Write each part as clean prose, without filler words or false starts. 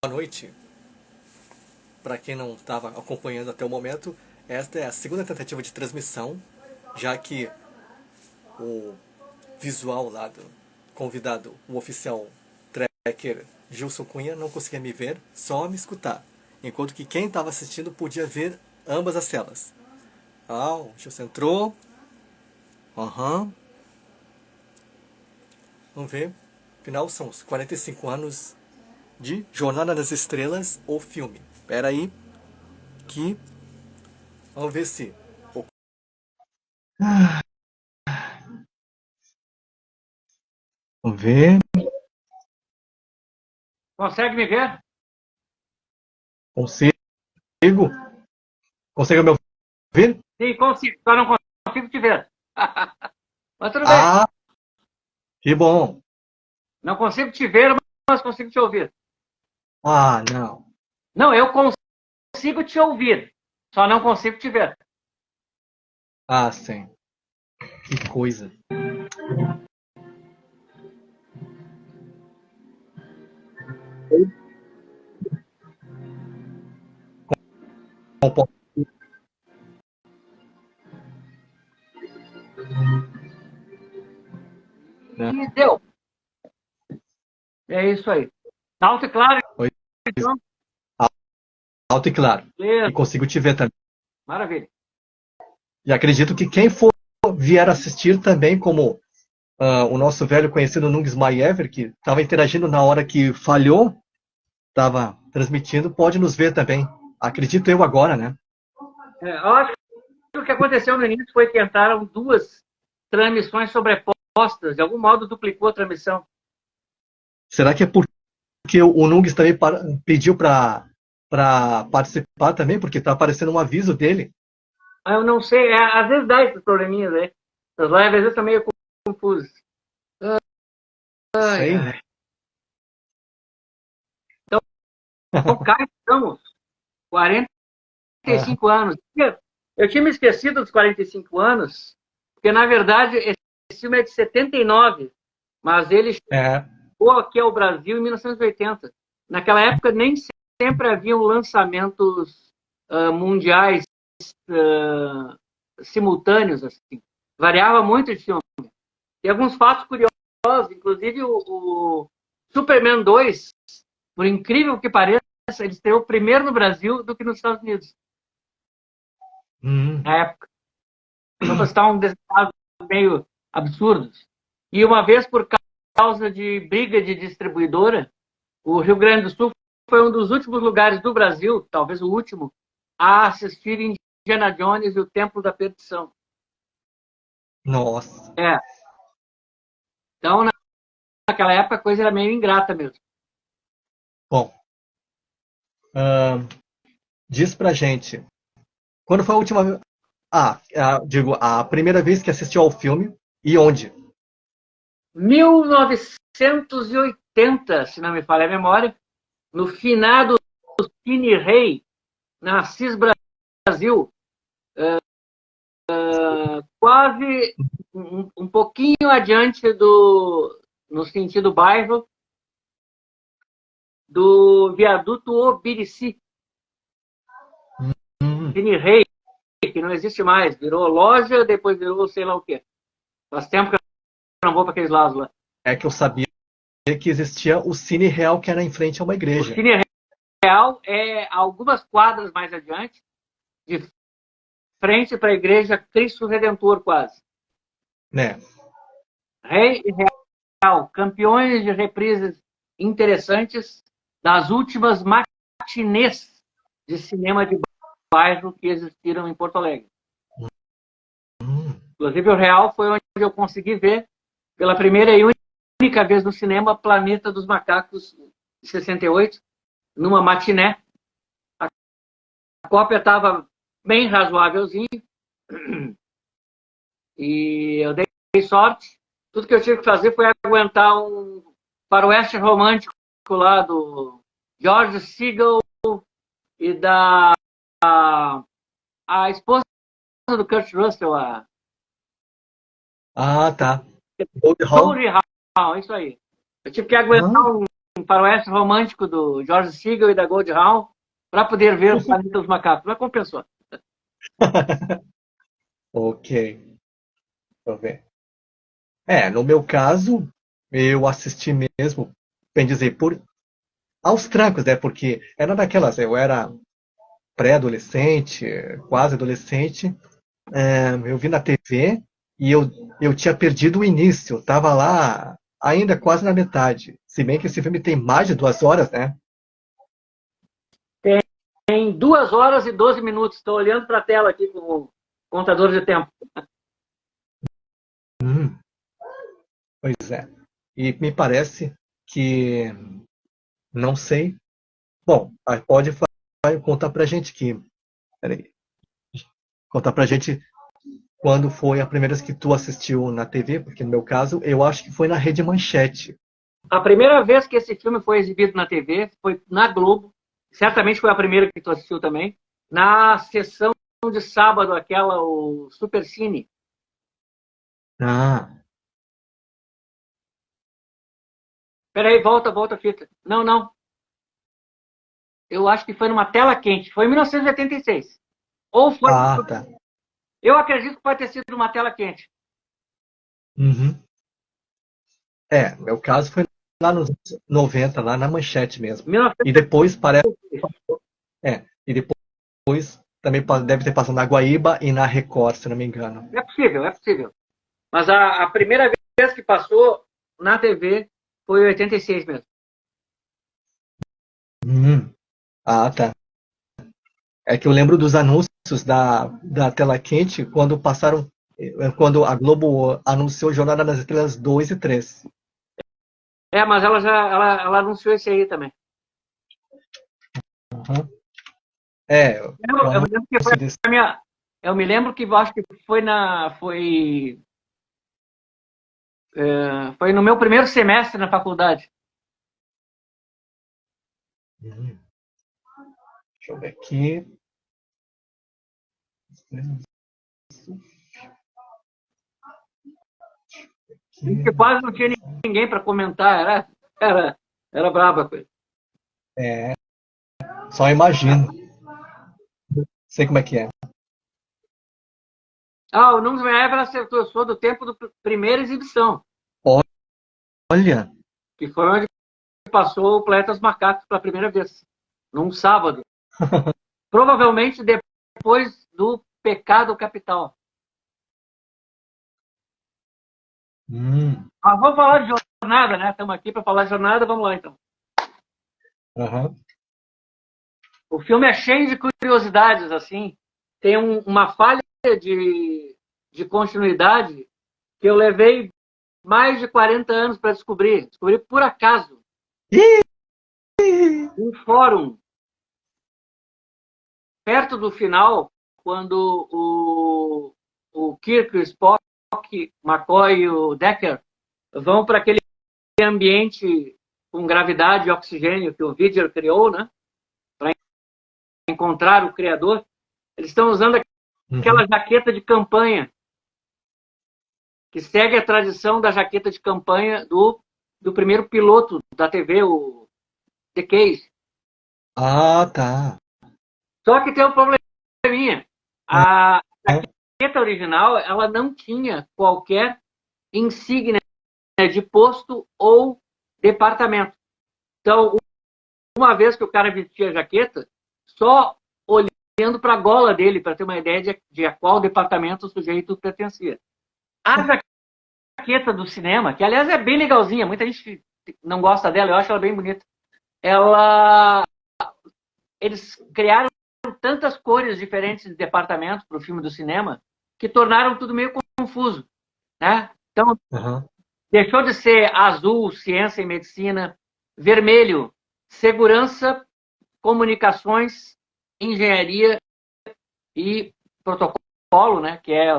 noite. Para quem não estava acompanhando até o momento, esta é a segunda tentativa de transmissão, já que o visual lá do convidado, o oficial tracker Gilson Cunha, não conseguia me ver, só me escutar. Enquanto que quem estava assistindo podia ver ambas as telas. Ah, o Gilson entrou. Aham. Vamos ver. Afinal, são os 45 anos de Jornada das Estrelas, ou filme. Espera aí, que... Vamos ver se... Vamos ver. Consegue me ver? Consigo. Consegue me ouvir? Sim, consigo. Só não consigo te ver. Mas tudo bem. Ah, que bom. Não consigo te ver, mas consigo te ouvir. Ah, não. Não, eu consigo te ouvir. Só não consigo te ver. Ah, sim. Que coisa. Né? E deu. É isso aí. Alto e claro, Pois, então. alto e claro. E Beleza. consigo te ver também. Maravilha. E acredito que quem for vier assistir também, como o nosso velho conhecido Nungs Maiever, que estava interagindo na hora que falhou, estava transmitindo, pode nos ver também. Acredito eu agora, né? Eu acho que o que aconteceu no início foi que entraram duas transmissões sobrepostas. De algum modo duplicou a transmissão. Será que é porque o Nungs também pediu para participar também? Porque está aparecendo um aviso dele. Eu não sei. Às vezes dá esses probleminhas aí. As lives às vezes estão meio confusas. Ai, Sei, ai. né? Então, cá estamos. 45 anos. Eu tinha me esquecido dos 45 anos, porque, na verdade, esse filme é de 79, mas ele É. chegou aqui ao Brasil em 1980. Naquela época, nem sempre haviam lançamentos mundiais simultâneos. Assim. Variava muito de filme. Tem alguns fatos curiosos, inclusive o Superman 2, por incrível que pareça, ele estreou primeiro no Brasil do que nos Estados Unidos. Hum. Na época. Só para citar um desses casos meio absurdos. E uma vez, por causa de briga de distribuidora, o Rio Grande do Sul foi um dos últimos lugares do Brasil, talvez o último, a assistir Indiana Jones e o Templo da Perdição. Nossa. É. Então, naquela época, a coisa era meio ingrata mesmo. Bom, diz pra gente, quando foi a última... digo, a primeira vez que assistiu ao filme e onde? 1980, se não me falha a memória, no finado Cine Rei, na Assis Brasil, quase um pouquinho adiante no sentido bairro, do viaduto Obirici. Cine Rei, que não existe mais, virou loja, depois virou sei lá o quê. Faz tempo que eu não vou para aqueles lados lá. É que eu sabia que existia o Cine Real, que era em frente a uma O igreja. Cine Real é algumas quadras mais adiante, de frente para a igreja Cristo Redentor, quase. Né? Rei e Real, campeões de reprises interessantes das últimas matinês de cinema de bairro que existiram em Porto Alegre. Inclusive, o Real foi onde eu consegui ver, pela primeira e única vez no cinema, Planeta dos Macacos, de 68, numa matiné. A cópia estava bem razoávelzinho e eu dei sorte. Tudo que eu tive que fazer foi aguentar um faroeste romântico lá do George Segal e da a esposa do Kurt Russell, a Ah, tá. Gold Hall. Goldie Hawn, isso aí. Eu tive que aguentar um faroeste romântico do George Segal e da Gold Hawn para poder ver os Planeta dos Macacos. Mas compensou. Ok, deixa eu ver. No meu caso, eu assisti mesmo, bem dizer, por aos trancos, né? Porque era daquelas, eu era pré-adolescente, quase adolescente, eu vi na TV e eu tinha perdido o início, tava lá ainda quase na metade. Se bem que esse filme tem mais de 2 horas, né? Tem 2 horas e 12 minutos. Estou olhando para a tela aqui com o contador de tempo. Pois é. E me parece que, não sei. Bom, pode contar pra gente que. Peraí. Contar pra gente quando foi a primeira vez que tu assistiu na TV, porque no meu caso, eu acho que foi na Rede Manchete. A primeira vez que esse filme foi exibido na TV foi na Globo. Certamente foi a primeira que tu assistiu também. Na sessão de sábado, aquela, o Super Cine. Ah, Peraí, volta a fita. Não. Eu acho que foi numa tela quente. Foi em 1986. Ou foi. tá. Eu acredito que pode ter sido uma tela quente. Uhum. Meu caso foi lá nos 90, lá na Manchete mesmo. E depois parece. E depois também deve ter passado na Guaíba e na Record, se não me engano. É possível. Mas a primeira vez que passou na TV foi em 86 mesmo. Tá. É que eu lembro dos anúncios da tela quente quando passaram, quando a Globo anunciou Jornada nas Estrelas 2 e 3. Mas ela anunciou esse aí também. Uhum. Eu me lembro que foi a minha. Eu me lembro que acho que foi foi no meu primeiro semestre na faculdade. Deixa eu ver aqui. Porque quase não tinha ninguém para comentar. Era braba a coisa. Só imagino. Sei como é que é. O Nunes Meyer acertou. Eu sou do tempo da primeira exibição. Olha! Que foi onde passou o Planeta dos Macacos pela primeira vez. Num sábado. Provavelmente depois do Pecado Capital. Mas vamos falar de jornada, né? Estamos aqui para falar de jornada. Vamos lá, então. Uhum. O filme é cheio de curiosidades, assim. Tem uma falha de continuidade que eu levei mais de 40 anos para descobrir. Descobri por acaso. Um fórum. Perto do final, quando o Kirk, o Spock, McCoy e o Decker vão para aquele ambiente com gravidade e oxigênio que o Vidger criou, né? Para encontrar o criador. Eles estão usando aquela jaqueta de campanha que segue a tradição da jaqueta de campanha do primeiro piloto da TV, o The Case. Tá. Só que tem um probleminha. A jaqueta original, ela não tinha qualquer insígnia de posto ou departamento. Então, uma vez que o cara vestia a jaqueta, só olhando para a gola dele, para ter uma ideia de a qual departamento o sujeito pertencia. A jaqueta do cinema, que aliás é bem legalzinha, muita gente não gosta dela, eu acho ela bem bonita. Eles criaram tantas cores diferentes de departamentos para o filme do cinema que tornaram tudo meio confuso, né? Então, deixou de ser azul, ciência e medicina, vermelho, segurança, comunicações, engenharia e protocolo, né? Que é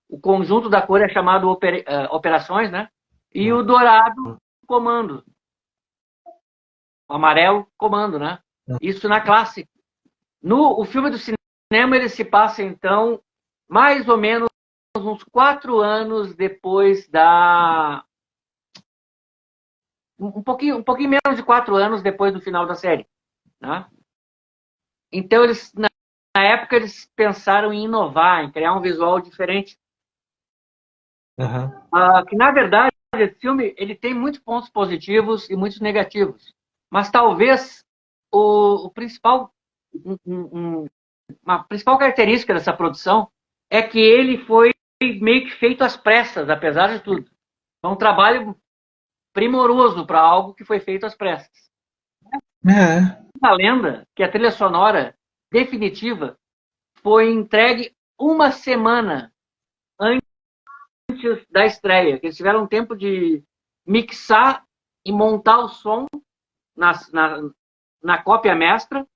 o conjunto da cor é chamado operações, né? E o dourado, comando. O amarelo, comando, né? Isso na clássica. O filme do cinema, ele se passa, então, mais ou menos uns 4 anos depois um pouquinho menos de 4 anos depois do final da série, né? Então, na época, eles pensaram em inovar, em criar um visual diferente. Aham. Que, na verdade, esse filme ele tem muitos pontos positivos e muitos negativos. Mas talvez o principal, uma principal característica dessa produção é que ele foi meio que feito às pressas, apesar de tudo. É um trabalho primoroso para algo que foi feito às pressas. É. A lenda que a trilha sonora definitiva foi entregue uma semana antes da estreia. Eles tiveram tempo de mixar e montar o som na cópia mestra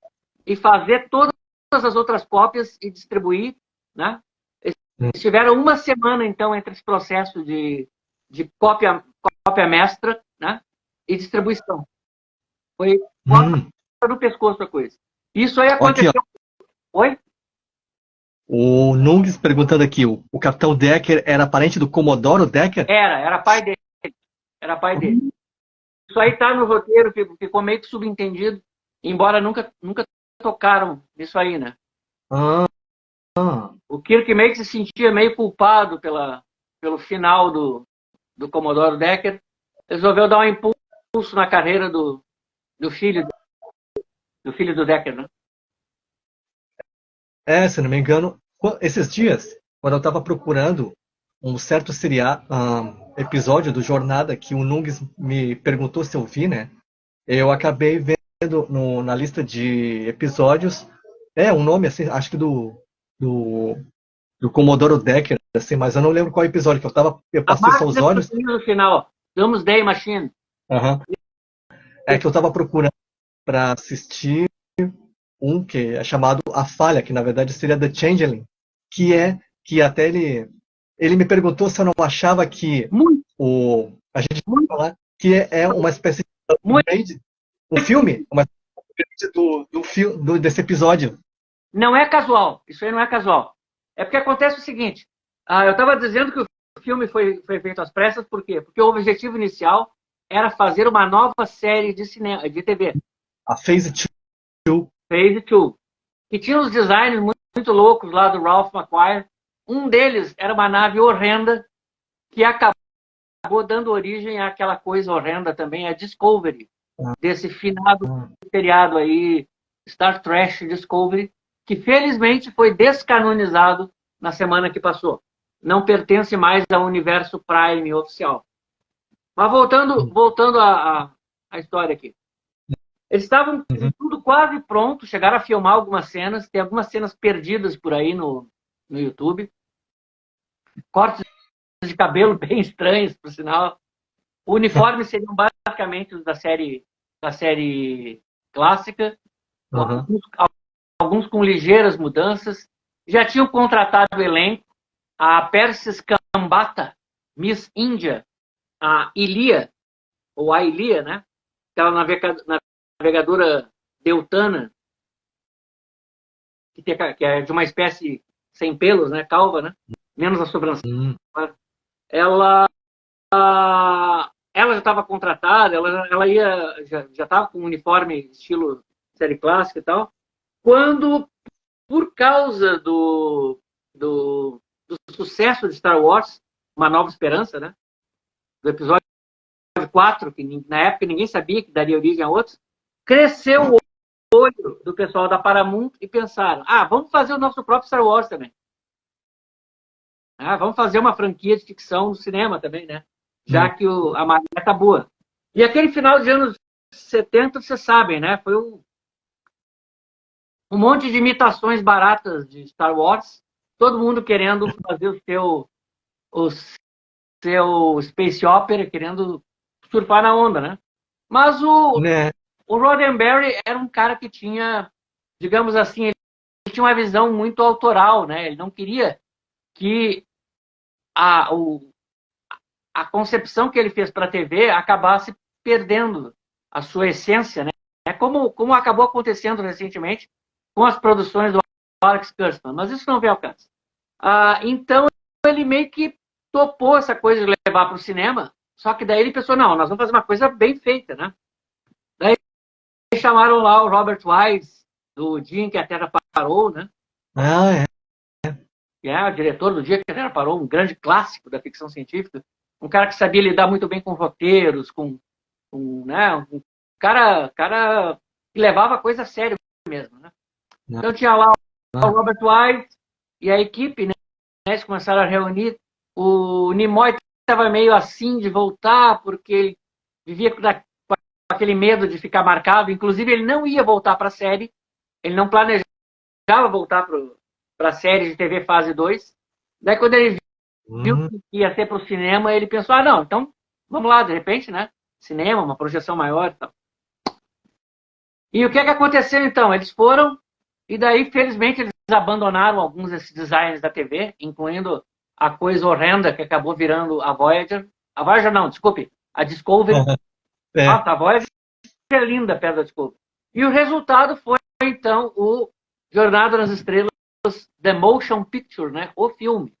e fazer todas as outras cópias e distribuir, né? Eles tiveram uma semana, então, entre esse processo de cópia mestra, né? E distribuição. Foi no pescoço a coisa. Isso aí aconteceu. Aqui, ó. Oi? O Nungs perguntando aqui, o Capitão Decker era parente do Comodoro Decker? Era pai dele. Era pai dele. Isso aí tá no roteiro, ficou meio que subentendido, embora nunca tocaram nisso aí, né? O Kirk meio que se sentia meio culpado pelo final do Commodore Decker, resolveu dar um impulso na carreira do filho do Decker, né? Se não me engano, esses dias, quando eu estava procurando um certo episódio do Jornada que o Nungs me perguntou se eu vi, né? Eu acabei vendo na lista de episódios, um nome assim, acho que do Commodore Decker, assim, mas eu não lembro qual episódio que eu passei só os olhos. No final, Doomsday Machine. É que eu estava procurando para assistir um que é chamado A Falha, que na verdade seria The Changeling, que até ele me perguntou se eu não achava que a gente vai falar que é uma espécie de upgrade, um filme, uma upgrade desse episódio. Não é casual, isso aí não é casual. É porque acontece o seguinte, eu estava dizendo que o filme foi feito às pressas, por quê? Porque o objetivo inicial era fazer uma nova série de TV. A Phase 2. Phase 2. Que tinha uns designs muito loucos lá do Ralph McQuarrie. Um deles era uma nave horrenda que acabou dando origem àquela coisa horrenda também, a Discovery. Desse finado seriado aí, Star Trek Discovery, que felizmente foi descanonizado na semana que passou. Não pertence mais ao universo Prime oficial. Mas voltando à história aqui. Eles estavam tudo quase pronto, chegaram a filmar algumas cenas, tem algumas cenas perdidas por aí no YouTube. Cortes de cabelo bem estranhos, por sinal. O uniforme seriam basicamente os da série clássica, alguns com ligeiras mudanças. Já tinham contratado o elenco, a Persis Kambata, Miss Índia, a Ilia, ou a Ilia, né? Aquela navegadora Deltana, que é de uma espécie sem pelos, né? Calva, né? Menos a sobrancelha. Ela já estava contratada, ela já estava com um uniforme estilo série clássica e tal. Quando, por causa do sucesso de Star Wars, Uma Nova Esperança, né? Do episódio 4, que na época ninguém sabia que daria origem a outros, cresceu o olho do pessoal da Paramount e pensaram, vamos fazer o nosso próprio Star Wars também. Vamos fazer uma franquia de ficção no cinema também, né? Já que a maré tá boa. E aquele final de anos 70, vocês sabem, né? Foi um monte de imitações baratas de Star Wars, todo mundo querendo fazer o seu space opera, querendo surfar na onda, né? Mas o Roddenberry era um cara que tinha, digamos assim, ele tinha uma visão muito autoral, né? Ele não queria que a concepção que ele fez para a TV acabasse perdendo a sua essência, né? Como acabou acontecendo recentemente com as produções do Alex Kurtzman, mas isso não veio ao caso. Então, ele meio que topou essa coisa de levar para o cinema Só que daí ele pensou, não, nós vamos fazer uma coisa bem feita, né? Daí chamaram lá o Robert Wise, do Dia em que a Terra Parou, né? Ah, é. Que é o diretor do Dia que a Terra Parou, um grande clássico da ficção científica. Um cara que sabia lidar muito bem com roteiros, né? Um cara que levava a coisa a sério mesmo, né? Então tinha lá o Robert Wise e a equipe, né? Eles começaram a reunir. O Nimoy estava meio assim de voltar, porque ele vivia com aquele medo de ficar marcado. Inclusive, ele não ia voltar para a série. Ele não planejava voltar para a série de TV fase 2. Daí, quando ele viu que ia ser para o cinema, ele pensou, ah, não, então vamos lá, de repente, né? Cinema, uma projeção maior e tal. E o que aconteceu, então? Eles foram, e daí, felizmente, eles abandonaram alguns desses designs da TV, incluindo a coisa horrenda que acabou virando a Voyager. A Voyager não, desculpe, a Discovery. Nossa, a Voyager é linda perto da Discovery. E o resultado foi, então, o Jornada nas Estrelas, The Motion Picture, né? O filme.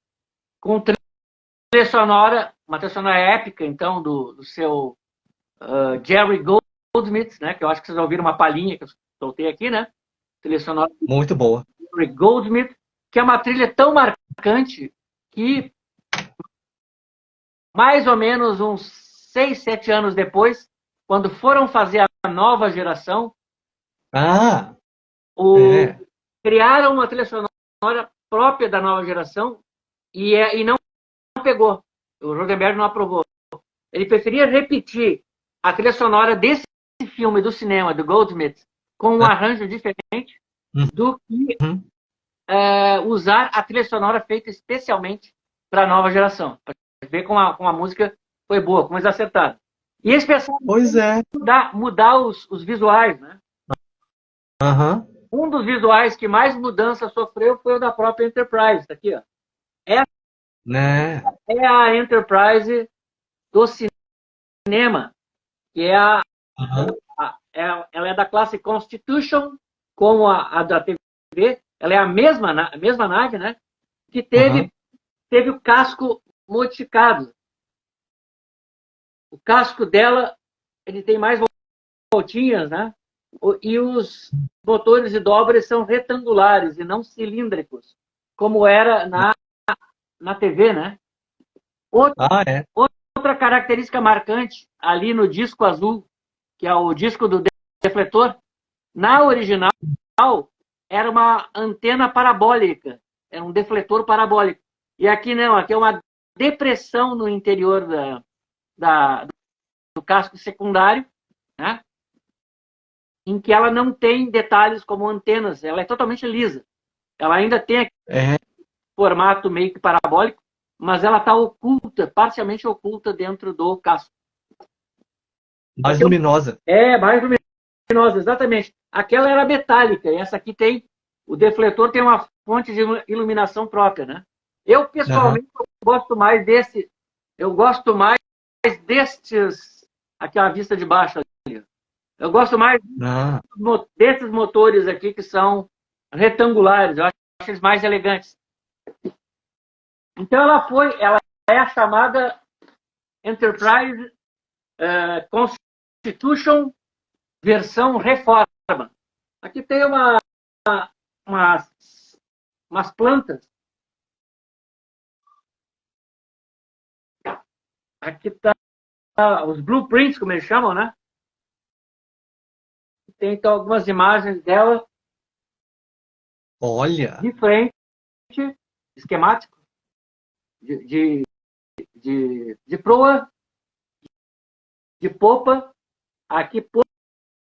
Com trilha sonora, uma trilha sonora épica, então, do seu Jerry Goldsmith, né? Que eu acho que vocês ouviram uma palhinha que eu soltei aqui, né? Trilha sonora muito boa. Jerry Goldsmith, que é uma trilha tão marcante que mais ou menos uns 6, 7 anos depois, quando foram fazer a nova geração, criaram uma trilha sonora própria da nova geração e não pegou. O Roddenberry não aprovou. Ele preferia repetir a trilha sonora desse filme do cinema, do Goldsmith, com um arranjo diferente do que usar a trilha sonora feita especialmente para a nova geração. Para ver como a música foi boa, como eles acertaram. E eles pensaram mudar os visuais, né? Um dos visuais que mais mudança sofreu foi o da própria Enterprise. Tá aqui, ó. É a Enterprise do cinema, que é ela é da classe Constitution, como a da TV. Ela é a mesma nave, né? Que teve o casco modificado. O casco dela, ele tem mais voltinhas, né? E os motores de dobra são retangulares e não cilíndricos, como era na TV, né? Outra característica marcante ali no disco azul, que é o disco do defletor, na original era uma antena parabólica, era um defletor parabólico. E aqui não, aqui é uma depressão no interior do casco secundário, né? Em que ela não tem detalhes como antenas, ela é totalmente lisa. Ela ainda tem formato meio que parabólico, mas ela está oculta, parcialmente oculta dentro do casco. Mais luminosa. Mais luminosa, exatamente. Aquela era metálica, e essa aqui o defletor tem uma fonte de iluminação própria, né? Eu, pessoalmente, gosto mais destes, aqui a vista de baixo ali. Eu gosto mais desses motores aqui que são retangulares, eu acho eles mais elegantes. Então ela é a chamada Enterprise Constitution versão reforma. Aqui tem umas plantas. Aqui tá os blueprints, como eles chamam, né? Tem então algumas imagens dela. Olha! De frente, esquemático, de proa, de popa. Aqui,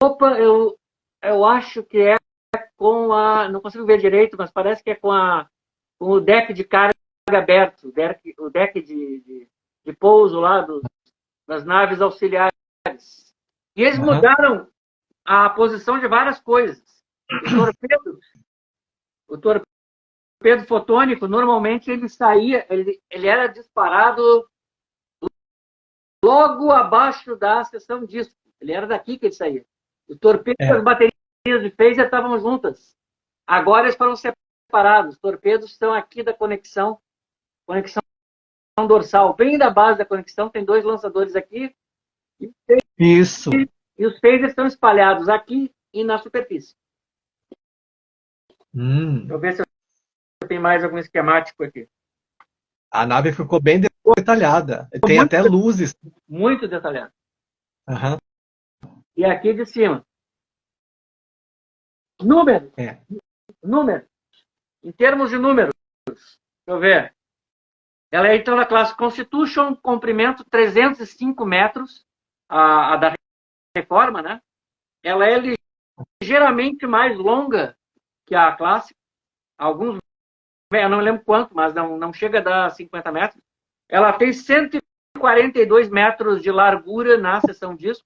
popa, eu acho que é com não consigo ver direito, mas parece que é com o deck de carga aberto, o deck de pouso lá das naves auxiliares. E eles mudaram a posição de várias coisas. O torpedo fotônico, normalmente ele era disparado logo abaixo da seção disco. Ele era daqui que ele saía. O torpedo e as baterias de phaser estavam juntas. Agora eles foram separados. Os torpedos estão aqui da conexão dorsal, bem da base da conexão, tem 2 lançadores aqui. Isso. E os phasers estão espalhados aqui e na superfície. Deixa eu ver se eu tenho mais algum esquemático aqui. A nave ficou bem detalhada. Tem muito até luzes. Muito detalhado. Uhum. E aqui de cima. Número. Número. Em termos de números, deixa eu ver. Ela é então na classe Constitution, comprimento 305 metros, a da Reforma, né? Ela é ligeiramente mais longa que a clássica. Alguns, eu não lembro quanto, mas não chega a dar 50 metros. Ela tem 142 metros de largura na seção disco.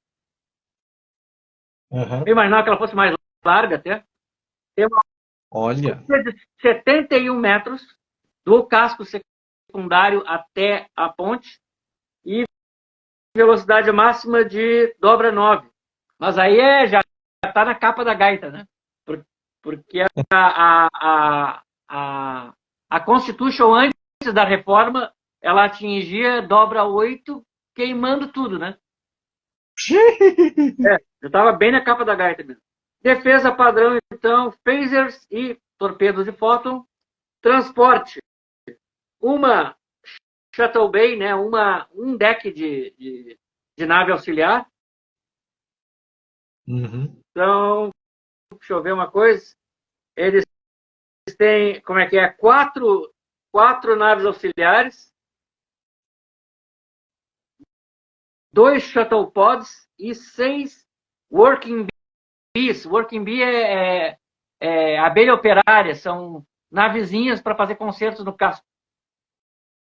Uhum. Eu imaginava que ela fosse mais larga até. Tem uma Olha. de 71 metros do casco secundário até a ponte e velocidade máxima de dobra 9. Mas aí já está na capa da gaita, né? Porque a Constitution antes da reforma, ela atingia dobra 8, queimando tudo, né? Eu estava bem na capa da gaita mesmo. Defesa padrão, então, phasers e torpedos de fóton. Transporte. Uma shuttle bay, né? Um deck de nave auxiliar. Uhum. Então, deixa eu ver uma coisa. Eles têm, como é que é? Quatro naves auxiliares, 2 shuttle pods e 6 working bees. Working bee é abelha operária, são navezinhas para fazer concertos no casco.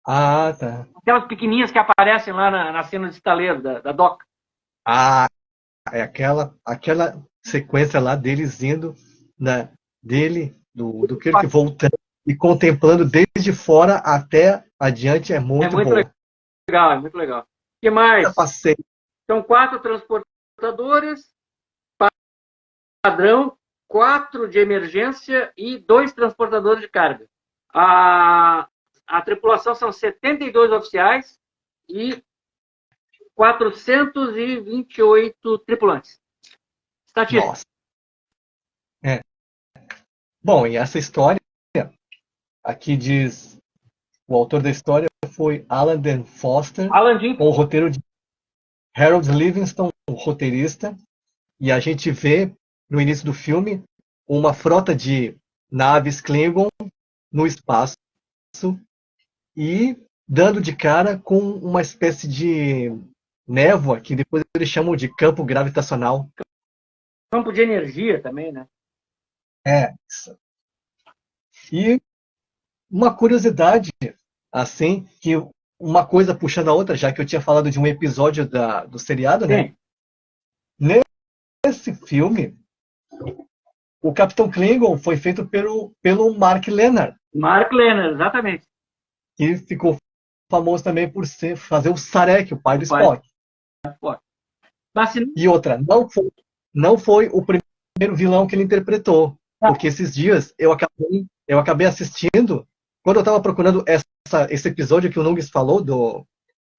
Ah, tá. Aquelas pequenininhas que aparecem lá na cena de estaleiro, da doca. Ah, é aquela sequência lá deles indo, né, do Kirk voltando e contemplando desde fora até adiante é muito boa. Legal, é muito legal. O que mais? Passei. São 4 transportadores, padrão, 4 de emergência e 2 transportadores de carga. A tripulação são 72 oficiais e 428 tripulantes. Estatística. Nossa. Bom, e essa história, aqui diz, o autor da história foi Alan Dan Foster, com o roteiro de Harold Livingston, o roteirista, e a gente vê no início do filme uma frota de naves Klingon no espaço e dando de cara com uma espécie de névoa que depois eles chamam de campo gravitacional. Campo de energia também, né? E uma curiosidade, assim, que uma coisa puxando a outra, já que eu tinha falado de um episódio do seriado, né? Nesse filme, o Capitão Klingon foi feito pelo Mark Lennar. Mark Lennar, exatamente. Que ficou famoso também por fazer o Sarek, o pai do Spock. E outra, não foi o primeiro vilão que ele interpretou. Porque esses dias eu acabei assistindo, quando eu estava procurando esse episódio que o Nugget falou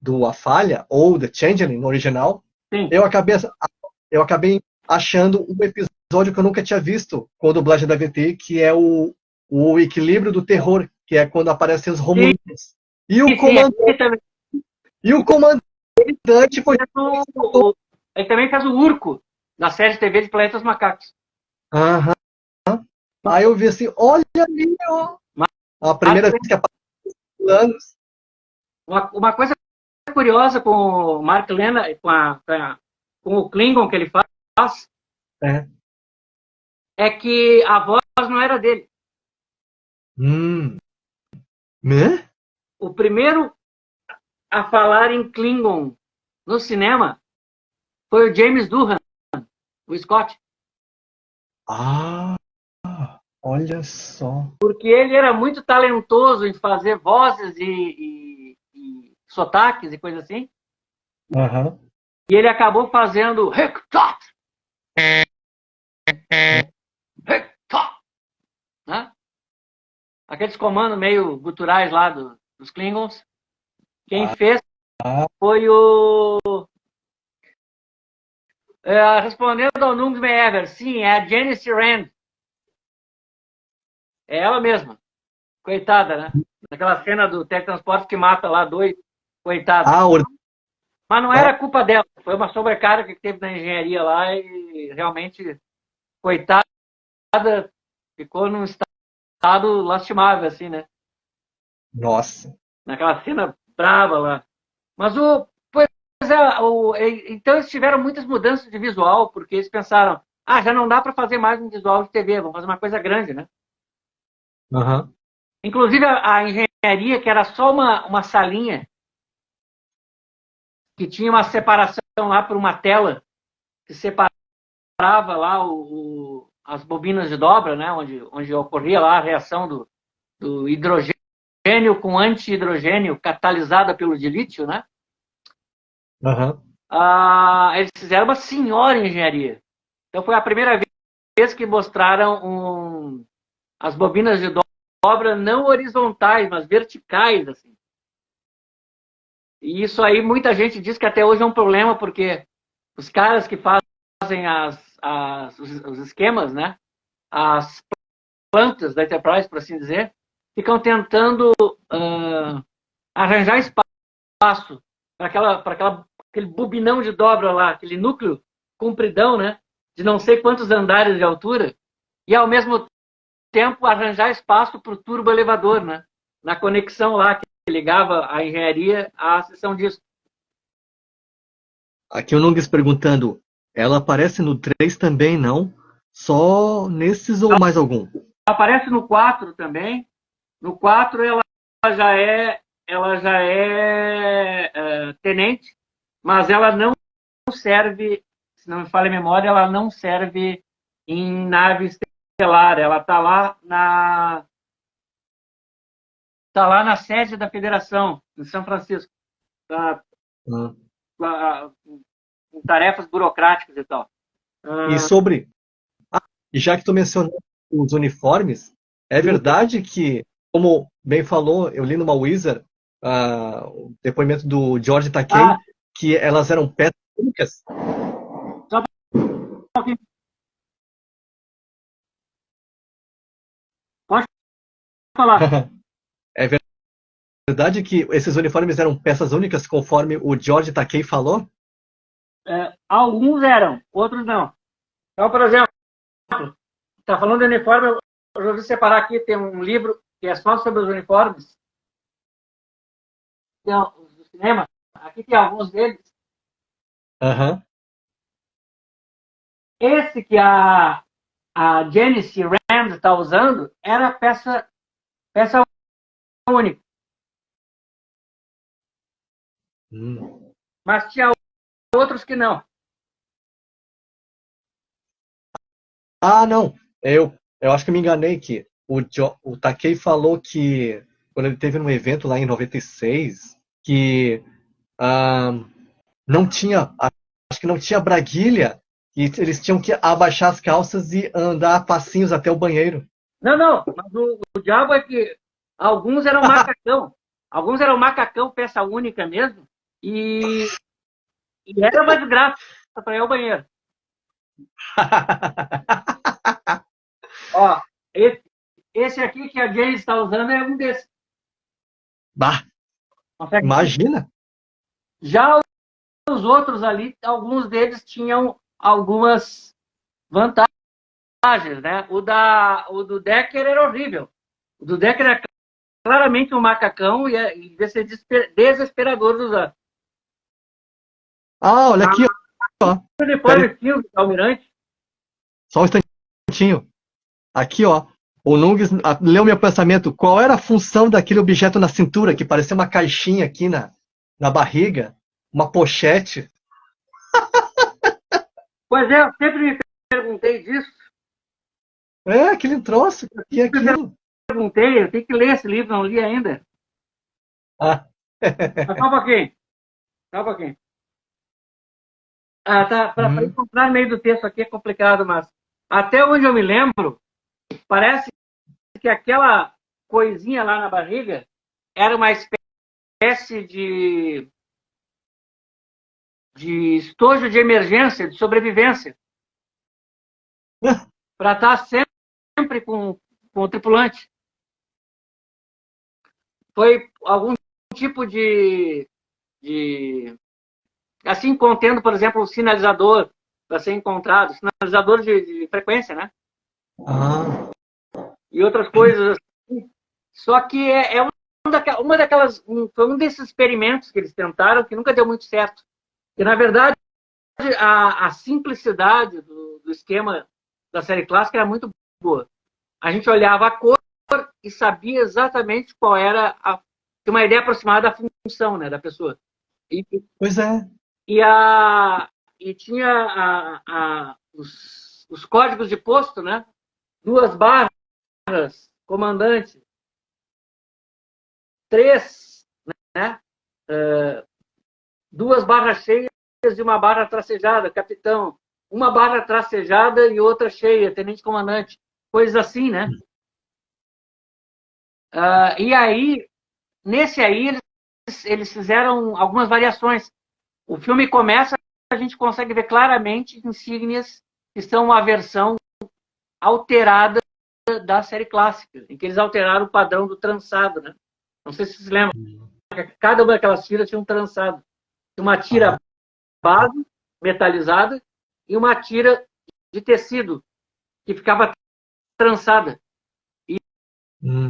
do A Falha, ou The Changeling, no original, eu acabei achando um episódio que eu nunca tinha visto com a dublagem da VT, que é o Equilíbrio do Terror, que é quando aparecem os Romulanos. E o comandante foi... Ele também fez o Urco, na série de TV de Planetas Macacos. Aham. Aí eu vi assim, olha ali, ó. A primeira vez que apareceu os anos. Uma coisa curiosa com o Mark Lennar, com o Klingon que ele faz, é que a voz não era dele. Né? O primeiro a falar em Klingon no cinema foi o James Doohan, o Scott. Olha só. Porque ele era muito talentoso em fazer vozes e sotaques e coisa assim. Uhum. E ele acabou fazendo Hectot! Né? Aqueles comandos meio guturais lá dos Klingons. Quem fez foi o... respondendo ao Nungs Meever, sim, é a Janice Rand. É ela mesma. Coitada, né? Naquela cena do teletransporte que mata lá dois, coitado. Mas não era culpa dela, foi uma sobrecarga que teve na engenharia lá e realmente, coitada, ficou num estado lastimável, assim, né? Nossa. Naquela cena brava lá. Mas então eles tiveram muitas mudanças de visual, porque eles pensaram, já não dá para fazer mais um visual de TV, vamos fazer uma coisa grande, né? Uhum. Inclusive a engenharia, que era só uma salinha, que tinha uma separação lá por uma tela, que separava lá as bobinas de dobra, né? Onde ocorria lá a reação do hidrogênio com anti-hidrogênio catalisada pelo de lítio, né? Uhum. Eles fizeram uma senhora engenharia. Então foi a primeira vez que mostraram as bobinas de dobra não horizontais, mas verticais, assim. E isso aí muita gente diz que até hoje é um problema, porque os caras que fazem os esquemas, né? As plantas da Enterprise, por assim dizer, ficam tentando arranjar espaço para aquele bobinão de dobra lá, aquele núcleo compridão, né? De não sei quantos andares de altura, e ao mesmo tempo arranjar espaço para o turbo elevador, né? Na conexão lá que ligava a engenharia à seção disso. Aqui o Nungues perguntando, ela aparece no 3 também, não? Só nesses ou mais algum? Aparece no 4 também. No 4 ela já é tenente, mas ela não serve, se não me falha a memória, ela não serve em nave estelar. Ela está lá na sede da Federação, em São Francisco, com tarefas burocráticas e tal. E sobre... já que tu mencionou os uniformes, é verdade que, como bem falou, eu li numa Wizard, o depoimento do George Takei, que elas eram peças únicas? Só um pouquinho. Pode falar. É verdade que esses uniformes eram peças únicas, conforme o George Takei falou? Alguns eram, outros não. Então, por exemplo, está falando de uniforme, eu resolvi separar aqui, tem um livro que é só sobre os uniformes do cinema. Aqui tem alguns deles. Uhum. Esse que a Janice Rand está usando era peça única. Mas tinha outros que não. Não. Eu acho que me enganei que o Takei falou que, quando ele teve num evento lá em 96, que não tinha, acho que não tinha braguilha, e eles tinham que abaixar as calças e andar passinhos até o banheiro. Não, mas o diabo é que alguns eram macacão. Alguns eram macacão, peça única mesmo, e era uma desgraça para ir ao banheiro. Ó, esse aqui que a Jane está usando é um desses. Bah, imagina! Já os outros ali, alguns deles tinham algumas vantagens, né? O do Decker era horrível. O do Decker era claramente um macacão e devia ser desesperador de usar. Olha aqui, ó. O uniforme fio do Almirante. Só um instantinho. Aqui, ó. O Nungues leu meu pensamento. Qual era a função daquele objeto na cintura, que parecia uma caixinha aqui na barriga? Uma pochete? Pois é, eu sempre me perguntei disso. Aquele troço. Que é aquilo? Perguntei, eu tenho que ler esse livro, não li ainda. Mas só um pouquinho. Só um pouquinho. Para encontrar no meio do texto aqui é complicado, mas até onde eu me lembro, parece que aquela coisinha lá na barriga era uma espécie espécie de estojo de emergência, de sobrevivência, para estar sempre com o tripulante. Foi algum tipo assim, contendo, por exemplo, o sinalizador para ser encontrado, sinalizador de frequência, né? Ah, E outras coisas assim. Só que uma daquelas, foi um desses experimentos que eles tentaram que nunca deu muito certo. E, na verdade, a simplicidade do esquema da série clássica era muito boa. A gente olhava a cor e sabia exatamente qual era uma ideia aproximada da função, né, da pessoa. E, pois é. e tinha os códigos de posto, né? 2 barras, comandante, 3, né? 2 barras cheias e 1 barra tracejada, capitão. 1 barra tracejada e outra cheia, tenente comandante. Coisas assim, né? E aí, nesse aí, eles fizeram algumas variações. O filme começa, a gente consegue ver claramente insígnias que são uma versão alterada da série clássica, em que eles alteraram o padrão do trançado, né? Não sei se vocês lembram. Cada uma daquelas tiras tinha um trançado. Uma tira base, metalizada, e uma tira de tecido, que ficava trançada. E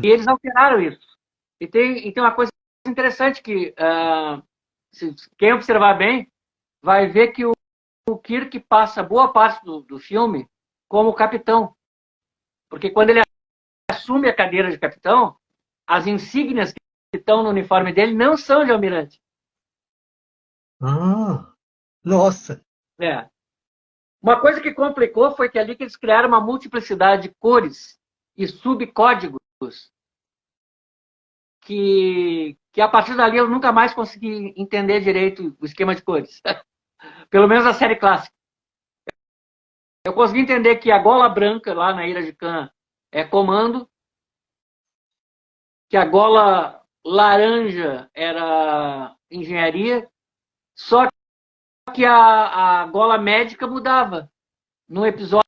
eles alteraram isso. E tem uma coisa interessante que, quem observar bem, vai ver que o Kirk passa boa parte do filme como capitão. Porque quando ele assume a cadeira de capitão, as insígnias que estão no uniforme dele não são de almirante. Ah, nossa. É. Uma coisa que complicou foi que ali que eles criaram uma multiplicidade de cores e subcódigos que a partir dali eu nunca mais consegui entender direito o esquema de cores. Pelo menos a série clássica. Eu consegui entender que a gola branca lá na Ilha de Khan é comando, que a gola laranja era engenharia, só que a gola médica mudava. No episódio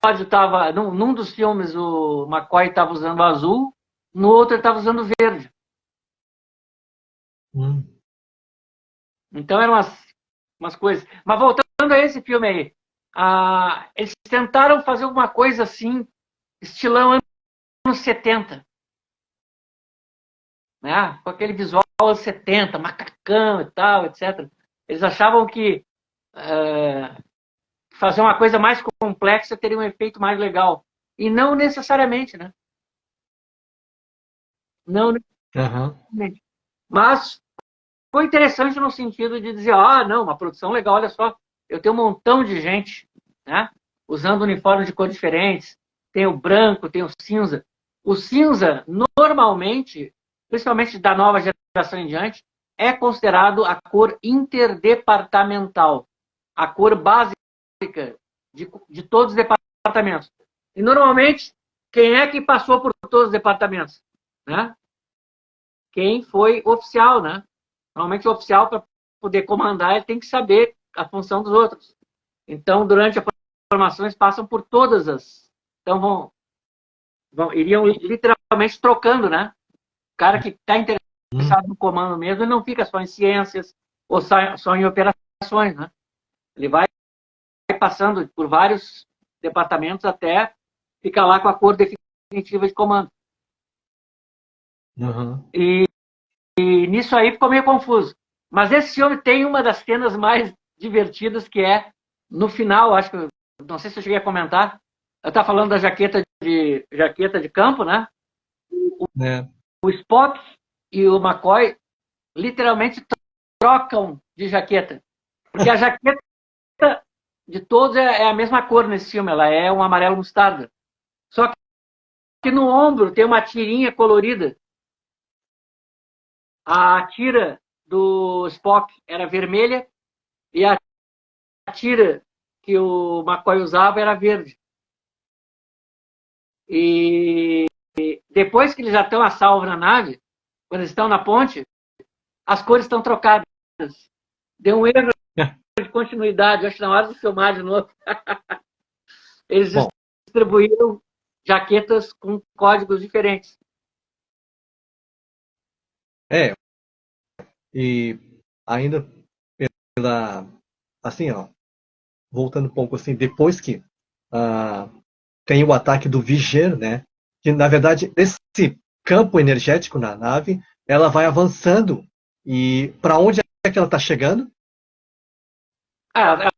estava, num dos filmes o McCoy estava usando azul, no outro ele estava usando verde. Então eram umas coisas. Mas voltando a esse filme aí, eles tentaram fazer alguma coisa assim, estilão anos 70. Né? Com aquele visual anos 70, macacão e tal, etc. Eles achavam que fazer uma coisa mais complexa teria um efeito mais legal. E não necessariamente, né? Não necessariamente. Mas foi interessante no sentido de dizer, não, uma produção legal, olha só, eu tenho um montão de gente, né? Usando uniformes de cores diferentes. Tem o branco, tem o cinza. O cinza, normalmente, principalmente da nova geração em diante, é considerado a cor interdepartamental. A cor básica de todos os departamentos. E, normalmente, quem é que passou por todos os departamentos? Né? Quem foi oficial, né? Normalmente, o oficial, para poder comandar, ele tem que saber a função dos outros. Então, durante a formação, eles passam por todas as... Então, iriam literalmente trocando, né? O cara que está interessado no comando mesmo, ele não fica só em ciências ou só em operações, né? Ele vai passando por vários departamentos até ficar lá com a cor definitiva de comando. E nisso aí ficou meio confuso. Mas esse filme tem uma das cenas mais divertidas, que é no final, acho que, não sei se eu cheguei a comentar, eu estava falando da jaqueta de campo, né? O Spock e o McCoy literalmente trocam de jaqueta. Porque a jaqueta de todos é a mesma cor nesse filme, ela é um amarelo mostarda. Só que no ombro tem uma tirinha colorida. A tira do Spock era vermelha e a tira que o McCoy usava era verde. E depois que eles já estão a salvo na nave, quando eles estão na ponte, as cores estão trocadas. Deu um erro de continuidade, acho que na hora de filmar de novo. Eles Bom, distribuíram jaquetas com códigos diferentes. é, e ainda pela, assim, ó, voltando um pouco assim, depois que ah, tem o ataque do Viger, né? Que na verdade esse campo energético na nave, ela vai avançando e para onde é que ela está chegando, Ah,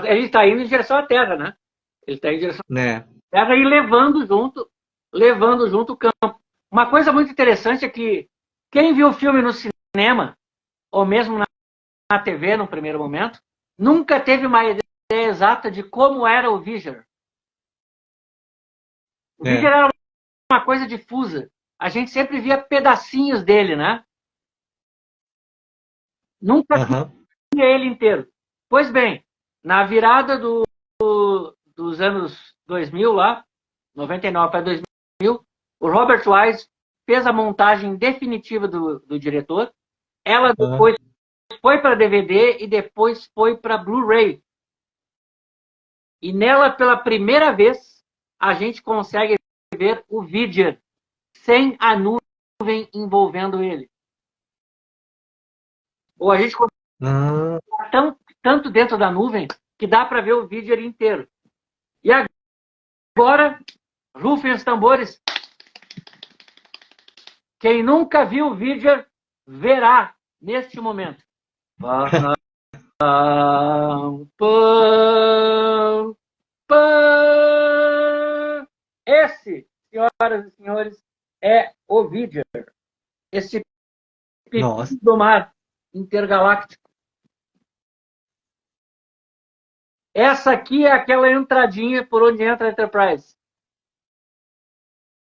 ele está indo em direção à Terra, né? Ele está em direção né? à Terra e levando junto o campo. Uma coisa muito interessante é que quem viu o filme no cinema, ou mesmo na TV no primeiro momento, nunca teve uma ideia exata de como era o Viger. O Viger É, era uma coisa difusa. A gente sempre via pedacinhos dele, né? Nunca aham, via ele inteiro. Pois bem, na virada dos anos 2000 lá, 99 para 2000, o Robert Wise fez a montagem definitiva do diretor. Ela aham. depois foi para DVD e depois foi para Blu-ray. E nela, pela primeira vez, a gente consegue ver o Vidger sem a nuvem envolvendo ele. Ou a gente Ah, está tanto dentro da nuvem que dá para ver o Vidger inteiro. E agora, rufem os tambores. Quem nunca viu o Vidger verá neste momento. Pam, pam, pam. Esse, senhoras e senhores, é o Vidger. Esse pepino nossa, do mar intergaláctico. Essa aqui é aquela entradinha por onde entra a Enterprise.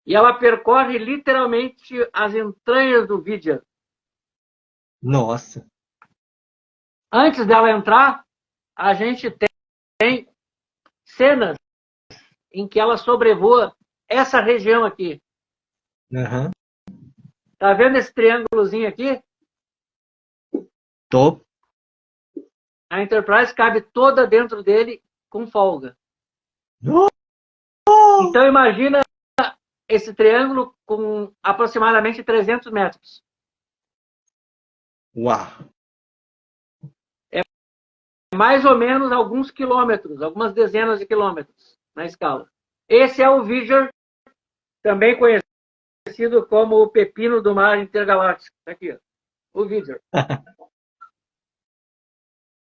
E ela percorre literalmente as entranhas do Vidger. nossa. Antes dela entrar, a gente tem cenas em que ela sobrevoa essa região aqui. Aham. Tá vendo esse triângulozinho aqui? Tô. A Enterprise cabe toda dentro dele com folga. Então imagina esse triângulo com aproximadamente 300 metros. Uau. Mais ou menos alguns quilômetros, algumas dezenas de quilômetros na escala. Esse é o Vidger, também conhecido como o pepino do mar intergaláctico. Tá aqui, ó. O Vidger.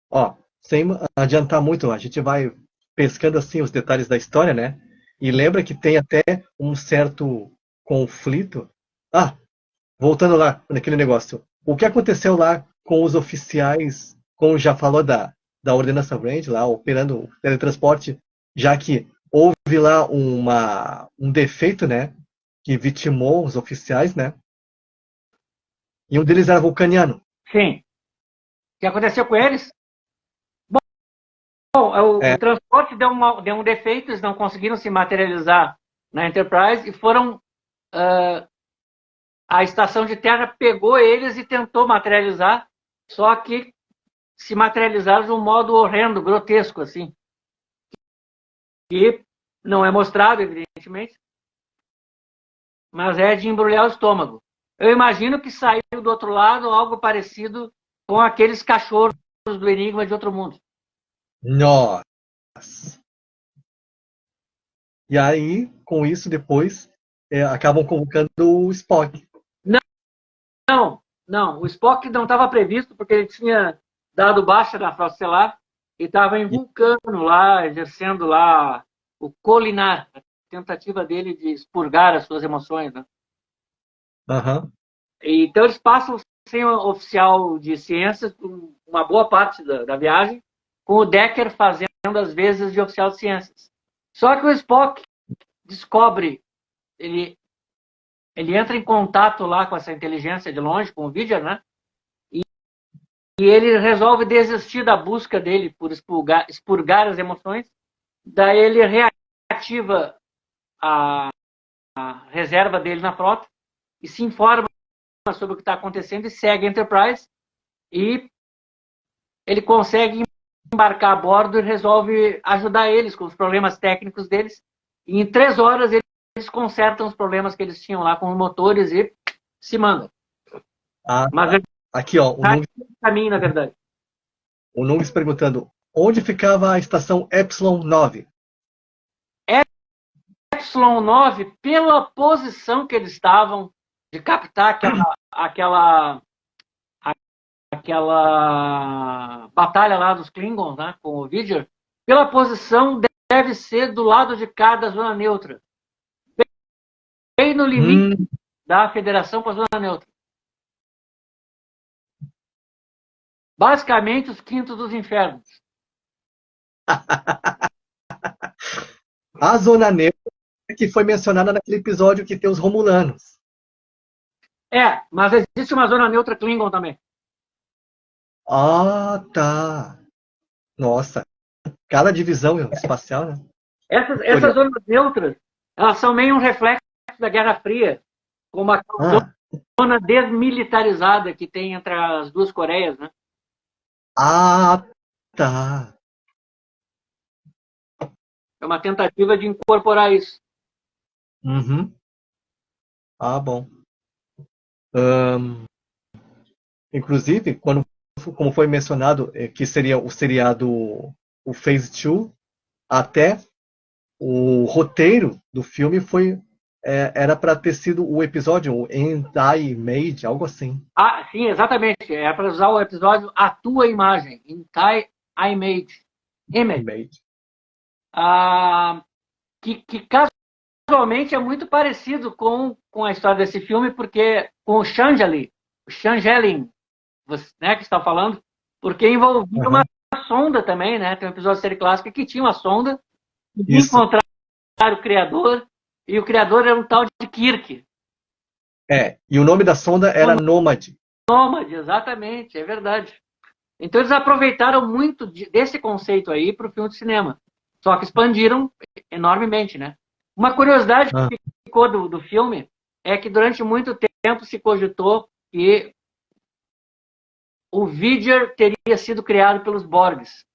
Ó, sem adiantar muito, a gente vai pescando assim os detalhes da história, né? E lembra que tem até um certo conflito. Ah, voltando lá naquele negócio. O que aconteceu lá com os oficiais, como já falou da ordenação Range, lá operando o teletransporte, já que houve lá um defeito, né? Que vitimou os oficiais, né? E um deles era vulcaniano. Sim. O que aconteceu com eles? Bom, o É, transporte deu um defeito, eles não conseguiram se materializar na Enterprise e foram. A estação de terra pegou eles e tentou materializar, só que se materializaram de um modo horrendo, grotesco, assim. E não é mostrado, evidentemente, mas é de embrulhar o estômago. Eu imagino que saiu do outro lado algo parecido com aqueles cachorros do Enigma de Outro Mundo. nossa. E aí, com isso, depois, acabam convocando o Spock. Não, não, o Spock não estava previsto porque ele tinha dado baixa na Frota Estelar e estava em E, Vulcano lá, exercendo lá o colinar, a tentativa dele de expurgar as suas emoções, né? aham, Então eles passam sem um oficial de ciências uma boa parte da viagem, com o Decker fazendo as vezes de oficial de ciências. Só que o Spock descobre, ele entra em contato lá com essa inteligência de longe, com o Vidger, né? E ele resolve desistir da busca dele por expurgar as emoções. Daí ele reativa a reserva dele na frota e se informa sobre o que está acontecendo e segue a Enterprise. E ele consegue embarcar a bordo e resolve ajudar eles com os problemas técnicos deles. E em 3 horas eles consertam os problemas que eles tinham lá com os motores e se mandam. Ah, Mas ele aqui, ó, está no caminho, na verdade. o Nunes perguntando onde ficava a estação Epsilon 9. Epsilon 9, pela posição que eles estavam de captar aquela batalha lá dos Klingons, né, com o Vidger, pela posição deve ser do lado de cá da zona neutra. Bem no limite da Federação com a zona neutra. Basicamente, os quintos dos infernos. A zona neutra que foi mencionada naquele episódio que tem os Romulanos. Mas existe uma zona neutra Klingon também. Ah, tá. Nossa, cada divisão espacial, né? Essas zonas neutras, elas são meio um reflexo da Guerra Fria, como a zona desmilitarizada que tem entre as duas Coreias, né? Ah, tá. É uma tentativa de incorporar isso. Uhum. Ah, bom. Inclusive, como foi mencionado, que seria o seriado, o Phase 2, até o roteiro do filme era para ter sido o episódio o And I Made, algo assim. Ah, sim, exatamente. É para usar o episódio A Tua Imagem, In Thai I Made. Image. Que casualmente é muito parecido com a história desse filme, porque com o Changeling, né, que está falando, porque envolvia uma sonda também, né? Tem um episódio da série clássica que tinha uma sonda, e encontraram o criador, e o criador era um tal de Kirk. E o nome da sonda era Nomad. Nomad, exatamente, é verdade. Então eles aproveitaram muito desse conceito aí para o filme de cinema, só que expandiram enormemente, né? Uma curiosidade que ficou do filme é que durante muito tempo se cogitou que o Vidger teria sido criado pelos Borgs.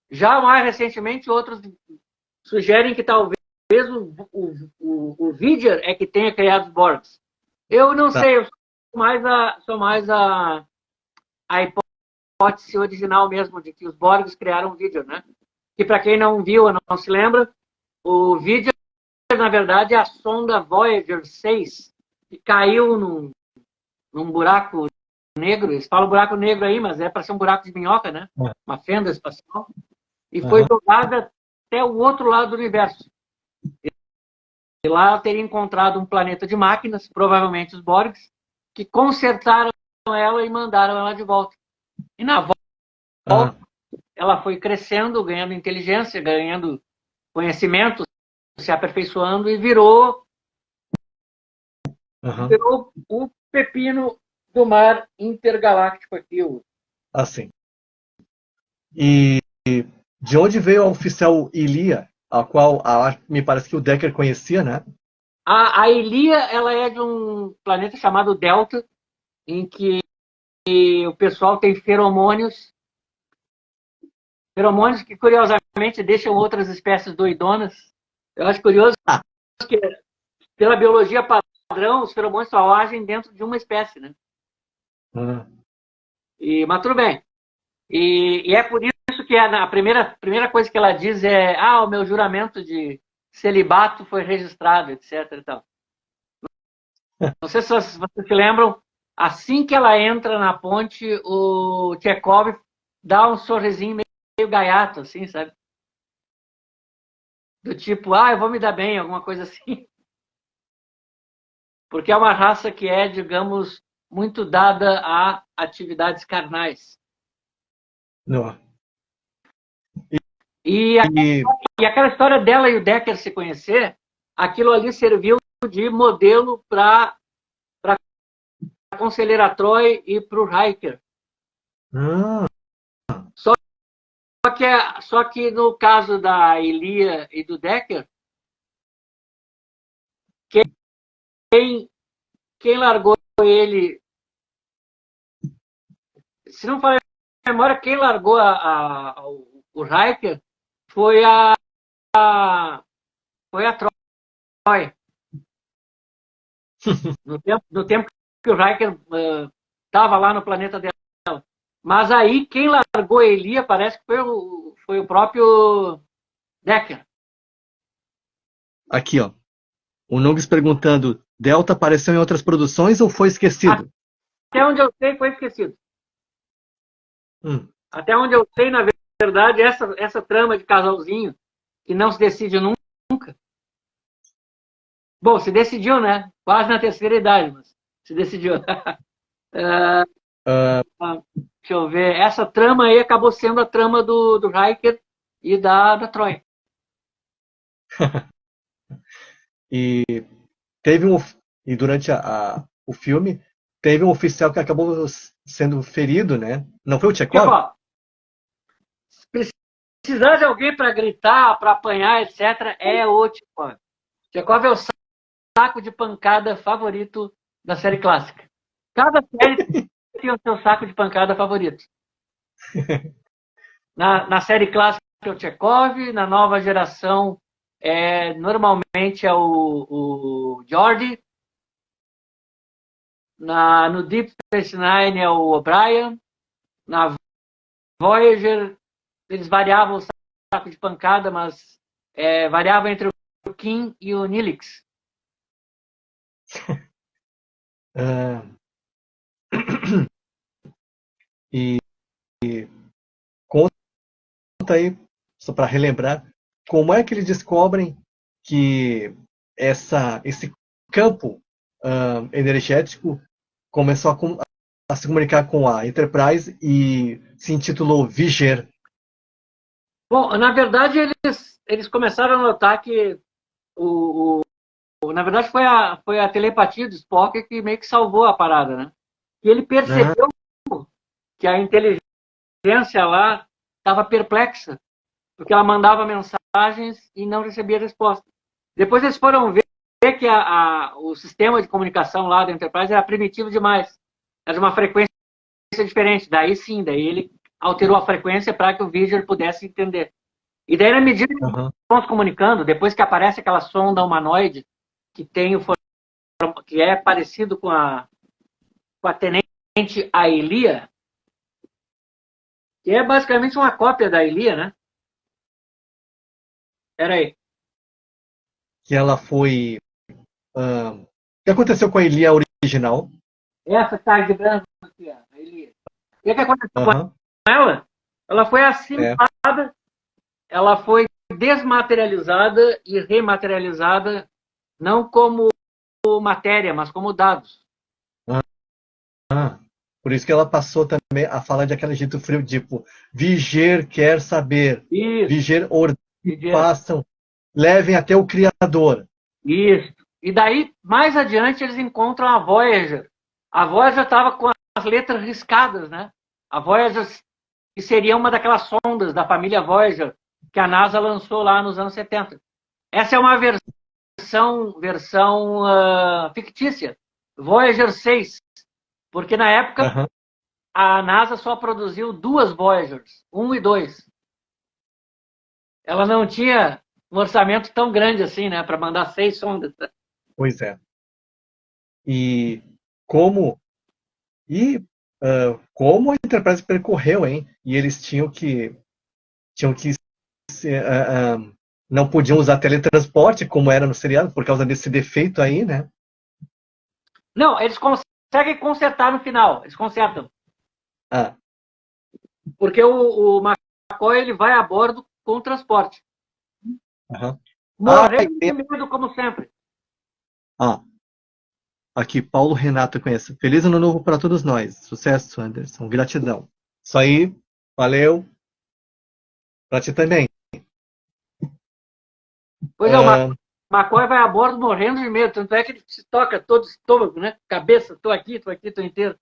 Já mais recentemente, outros sugerem que talvez o Vidger é que tenha criado os Borgs. Eu não sei, eu sou mais a hipótese original mesmo, de que os Borgs criaram o Vidger, né? Que para quem não viu ou não se lembra, o Vidger, na verdade, é a sonda Voyager 6, que caiu num buraco negro. Eles falam buraco negro aí, mas é para ser um buraco de minhoca, né? Uma fenda espacial. E foi jogada até o outro lado do universo. E lá ela teria encontrado um planeta de máquinas, provavelmente os Borgs, que consertaram ela e mandaram ela de volta. E na volta, ela foi crescendo, ganhando inteligência, ganhando conhecimento, se aperfeiçoando e virou o pepino do mar intergaláctico aqui. Assim. E de onde veio a oficial Ilia, a qual me parece que o Decker conhecia, né? A Ilia, ela é de um planeta chamado Delta, em que o pessoal tem feromônios que, curiosamente, deixam outras espécies doidonas. Eu acho curioso que, pela biologia padrão, os feromônios só agem dentro de uma espécie, né? Mas tudo bem. E é por isso que a primeira coisa que ela diz é: o meu juramento de celibato foi registrado, etc. E tal. Não sei se vocês se lembram, assim que ela entra na ponte, o Chekhov dá um sorrisinho meio gaiato, assim, sabe? Do tipo, eu vou me dar bem, alguma coisa assim. Porque é uma raça que é, digamos, muito dada a atividades carnais. Não. E aquela história dela e o Decker se conhecer, aquilo ali serviu de modelo para a conselheira Troy e para o Riker. Só que no caso da Ilia e do Decker, quem largou ele, se não falei a memória, quem largou o Riker foi foi a Troy. No tempo que o Riker estava lá no planeta dela. Mas aí quem largou a Elia parece que foi o próprio Decker. Aqui, ó. O Nugs perguntando, Delta apareceu em outras produções ou foi esquecido? Até onde eu sei, foi esquecido. Até onde eu sei, na verdade, essa trama de casalzinho que não se decide nunca. Bom, se decidiu, né? Quase na terceira idade, mas se decidiu. Deixa eu ver. Essa trama aí acabou sendo a trama do Riker e da Troy. E teve e durante o filme teve um oficial que acabou sendo ferido, né? Não foi o Chekhov? Se precisar de alguém para gritar, para apanhar, etc., é o Chekhov. Chekhov é o saco de pancada favorito da série clássica. Cada série tem o seu saco de pancada favorito. Na série clássica é o Chekhov, na nova geração normalmente é o Geordi, no Deep Space Nine é o O'Brien, na Voyager eles variavam o saco de pancada, mas variava entre o Kim e o Nilix. E conta aí, só para relembrar, como é que eles descobrem que esse campo energético começou a se comunicar com a Enterprise e se intitulou Viger? Bom, na verdade eles começaram a notar que na verdade foi a telepatia do Spock que meio que salvou a parada, né? E ele percebeu que a inteligência lá estava perplexa, porque ela mandava mensagens e não recebia resposta. Depois eles foram ver que o sistema de comunicação lá da Enterprise era primitivo demais. Era de uma frequência diferente. Daí ele alterou a frequência para que o Viger pudesse entender. E daí, na medida que estão se comunicando, depois que aparece aquela sonda humanoide que tem que é parecido com a tenente Aelia, que é basicamente uma cópia da Aelia, né? Espera aí. Que ela foi... o que aconteceu com a Elia original? Essa que está de branco aqui, a Elia. O que aconteceu com ela? Ela foi assimilada, ela foi desmaterializada e rematerializada, não como matéria, mas como dados. Por isso que ela passou também a falar de aquele jeito frio, tipo, Viger quer saber, Viger ordem, façam, levem até o Criador. Isso. E daí, mais adiante, eles encontram a Voyager. A Voyager estava com as letras riscadas, né? A Voyager, que seria uma daquelas sondas da família Voyager que a NASA lançou lá nos anos 70. Essa é uma versão fictícia, Voyager 6, porque na época a NASA só produziu 2 Voyagers, 1 e 2. Ela não tinha um orçamento tão grande assim, né, para mandar 6 sondas. Pois é. E como a Enterprise percorreu, hein? E eles tinham que não podiam usar teletransporte, como era no seriado, por causa desse defeito aí, né? Não, eles conseguem consertar no final. Eles consertam. Porque o McCoy ele vai a bordo com o transporte. Morrendo de medo, como sempre. Aqui, Paulo Renato conhece. Feliz ano novo para todos nós. Sucesso, Anderson. Gratidão. Isso aí. Valeu. Para ti também. Pois é, o McCoy vai a bordo morrendo de medo. Tanto é que ele se toca todo o estômago, né? Cabeça, tô aqui, tô inteiro.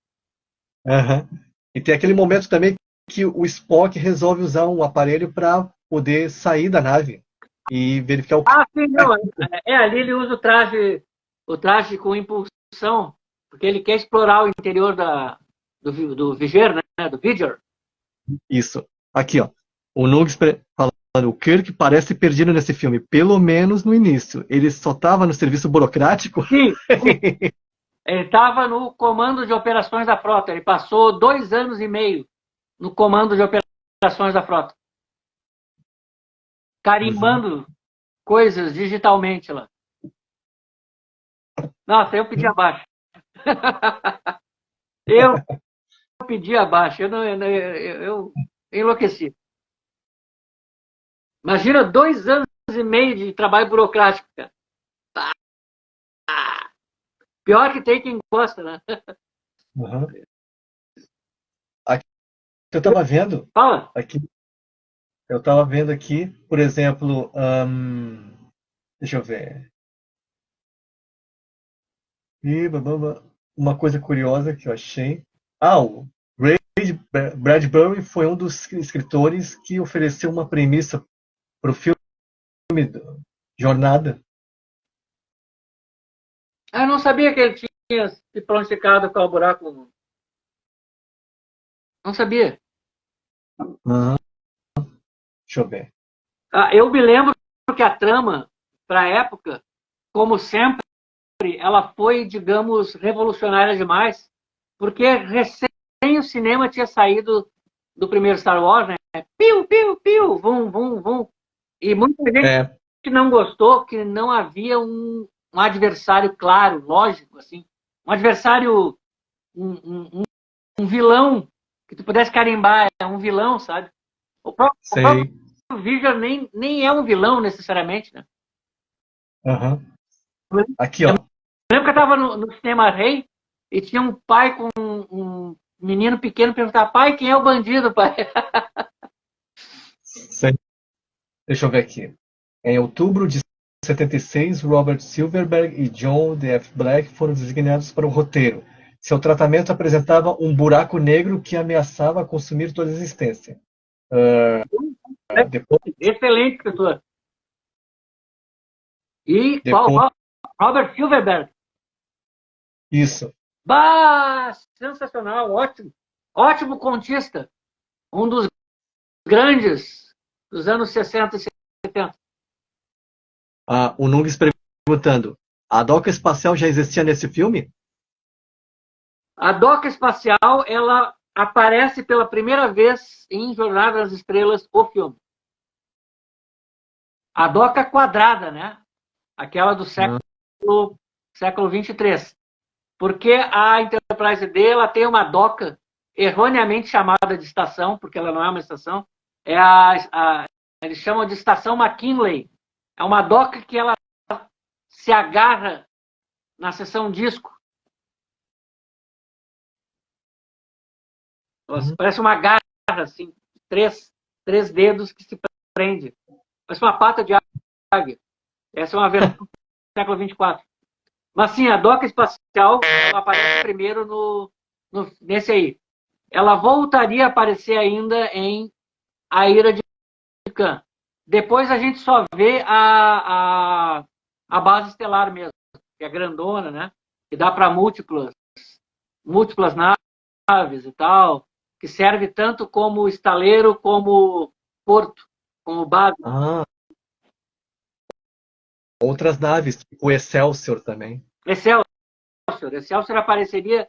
E tem aquele momento também que o Spock resolve usar um aparelho para poder sair da nave e verificar o que... Sim, não. Ali ele usa o traje o traje com impulsão, porque ele quer explorar o interior do Viger, né? Do Viger. Isso. Aqui, ó. O Nugs falando, o Kirk parece perdido nesse filme, pelo menos no início. Ele só estava no serviço burocrático? Sim, sim. Ele estava no comando de operações da frota. Ele passou 2 anos e meio no comando de operações da frota. Carimbando coisas digitalmente lá. Nossa, eu pedi abaixo. Eu pedi abaixo. Eu enlouqueci. Imagina 2 anos e meio de trabalho burocrático, cara. Pior que tem quem gosta, né? Uhum. Aqui, eu estava vendo, Fala. aqui, eu estava vendo aqui, por exemplo, deixa eu ver. Uma coisa curiosa que eu achei. O Ray Bradbury foi um dos escritores que ofereceu uma premissa para o filme Jornada. Eu não sabia que ele tinha se prontificado a colaborar com. Não sabia. Uhum. Deixa eu ver. Eu me lembro que a trama, para a época, como sempre, ela foi, digamos, revolucionária demais, porque recém o cinema tinha saído do primeiro Star Wars, né? Piu, piu, piu, vum, vum, vum. E muita gente que não gostou, que não havia um adversário claro, lógico, assim. Um adversário, um vilão, que tu pudesse carimbar, é um vilão, sabe? O próprio Vision nem é um vilão, necessariamente, né? Uhum. Aqui, ó. Eu lembro que eu estava no cinema Rei e tinha um pai com um menino pequeno perguntar: pai, quem é o bandido, pai? Deixa eu ver aqui. Em outubro de 76, Robert Silverberg e John D. F. Black foram designados para o roteiro. Seu tratamento apresentava um buraco negro que ameaçava consumir toda a existência. Depois, Excelente escritor. E depois, qual? Robert Silverberg. isso. Bah, sensacional, ótimo. Ótimo contista. Um dos grandes dos anos 60 e 70. O Nunes perguntando: a doca espacial já existia nesse filme? A doca espacial, ela aparece pela primeira vez em Jornada nas Estrelas, o filme. A doca quadrada, né? Aquela do século 23. Porque a Enterprise D ela tem uma doca erroneamente chamada de estação, porque ela não é uma estação. Eles chamam de estação McKinley. É uma doca que ela se agarra na seção disco. Parece uma garra, assim, três dedos que se prende. Parece uma pata de águia. Essa é uma versão do século 24. Mas sim, a doca espacial ela aparece primeiro nesse aí. Ela voltaria a aparecer ainda em A Ira de Khan. Depois a gente só vê a base estelar mesmo, que é grandona, né? Que dá para múltiplas naves e tal, que serve tanto como estaleiro como porto, como base. Outras naves, tipo o Excelsior também. Excelsior apareceria,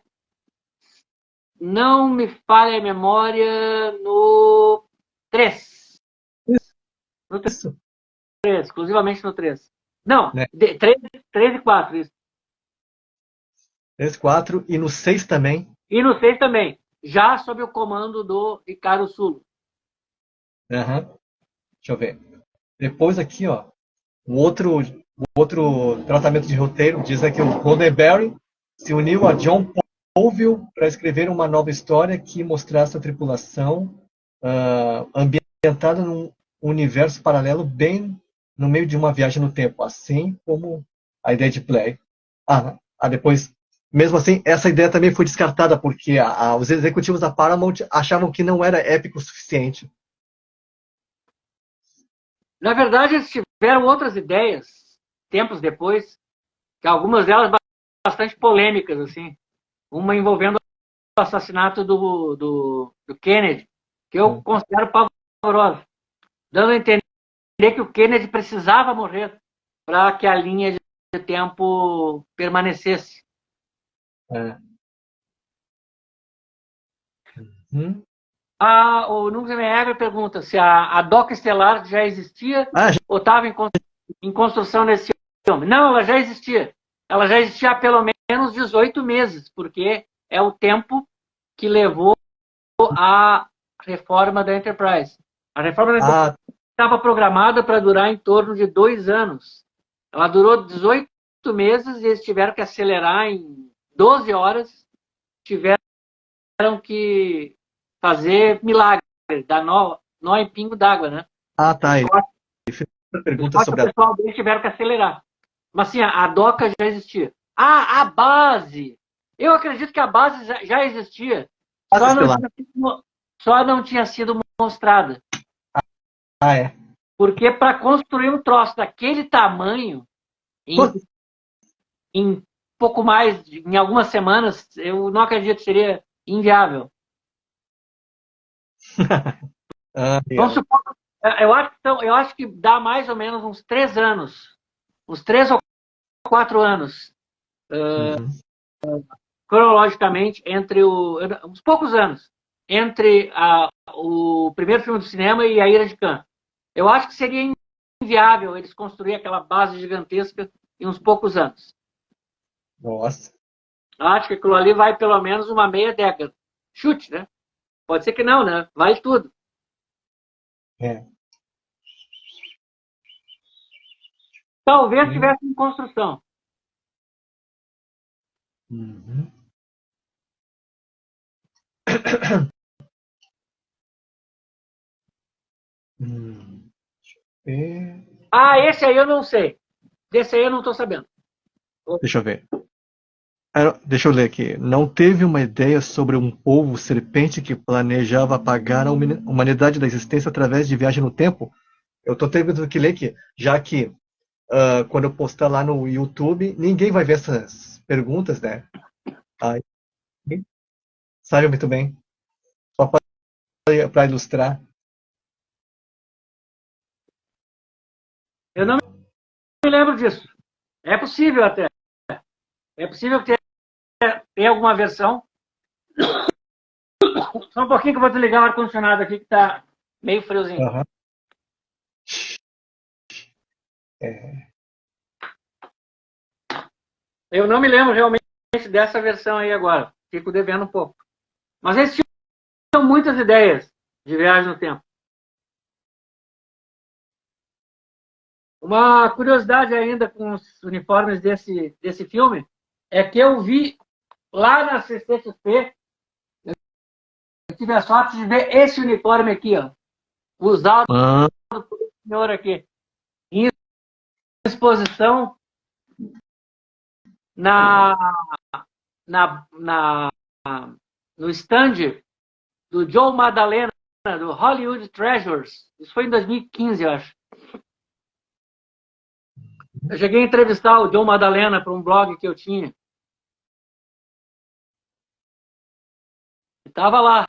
não me falha a memória, no 3. No 3, exclusivamente no 3. Não, né? 3 e 4, isso. 3, 4 e no 6 também. E no 6 também, já sob o comando do Ricardo Sulo. Deixa eu ver. Depois aqui, ó, o outro tratamento de roteiro diz que o Roddenberry se uniu a John Colville para escrever uma nova história que mostrasse a tripulação ambientada num universo paralelo bem no meio de uma viagem no tempo, assim como a ideia de Play. Depois, mesmo assim, essa ideia também foi descartada porque os executivos da Paramount achavam que não era épico o suficiente. Na verdade, eles tiveram outras ideias, tempos depois, que algumas delas bastante polêmicas, assim. Uma envolvendo o assassinato do Kennedy, que eu considero pavorosa, dando a entender que o Kennedy precisava morrer para que a linha de tempo permanecesse. É. O Nunzimeyer pergunta se a Doca Estelar já existia Já... ou estava em construção nesse filme. Não, ela já existia. Ela já existia há pelo menos 18 meses, porque é o tempo que levou a reforma da Enterprise. A reforma da Enterprise estava programada para durar em torno de 2 anos. Ela durou 18 meses e eles tiveram que acelerar em 12 horas. Tiveram que fazer milagre, dar nó em pingo d'água, né? Tá. Ele fez outra pergunta sobre o pessoal deles tiveram que acelerar. Mas assim, a DOCA já existia. A base! Eu acredito que a base já existia. Só não tinha sido mostrada. É. Porque para construir um troço daquele tamanho, em pouco mais, em algumas semanas, eu não acredito que seria inviável. Vamos supor, eu acho que dá mais ou menos uns 3 anos. Uns 3 ou 4 anos. Cronologicamente, uns poucos anos, entre o primeiro filme do cinema e A Ira de Khan. Eu acho que seria inviável eles construir aquela base gigantesca em uns poucos anos. Nossa. Acho que aquilo ali vai pelo menos uma meia década. Chute, né? Pode ser que não, né? Vale tudo. Talvez tivesse em construção. Esse aí eu não sei. Desse aí eu não estou sabendo. Deixa eu ver. Deixa eu ler aqui. Não teve uma ideia sobre um povo serpente que planejava apagar a humanidade da existência através de viagem no tempo? Eu tô tendo que ler aqui, já que quando eu postar lá no YouTube, ninguém vai ver essas perguntas, né? Aí, sabe muito bem. Só para ilustrar. Eu não me lembro disso. É possível até. É possível ter alguma versão. Só um pouquinho que eu vou desligar o ar-condicionado aqui, que está meio friozinho. Eu não me lembro realmente dessa versão aí agora. Fico devendo um pouco. Mas eles tinham muitas ideias de viagem no tempo. Uma curiosidade ainda com os uniformes desse filme é que eu vi lá na CCXP, eu tive a sorte de ver esse uniforme aqui, ó, usado por esse senhor aqui, em exposição no stand do Joe Madalena, do Hollywood Treasures. Isso foi em 2015, eu acho. Eu cheguei a entrevistar o Joe Madalena para um blog que eu tinha. Estava lá.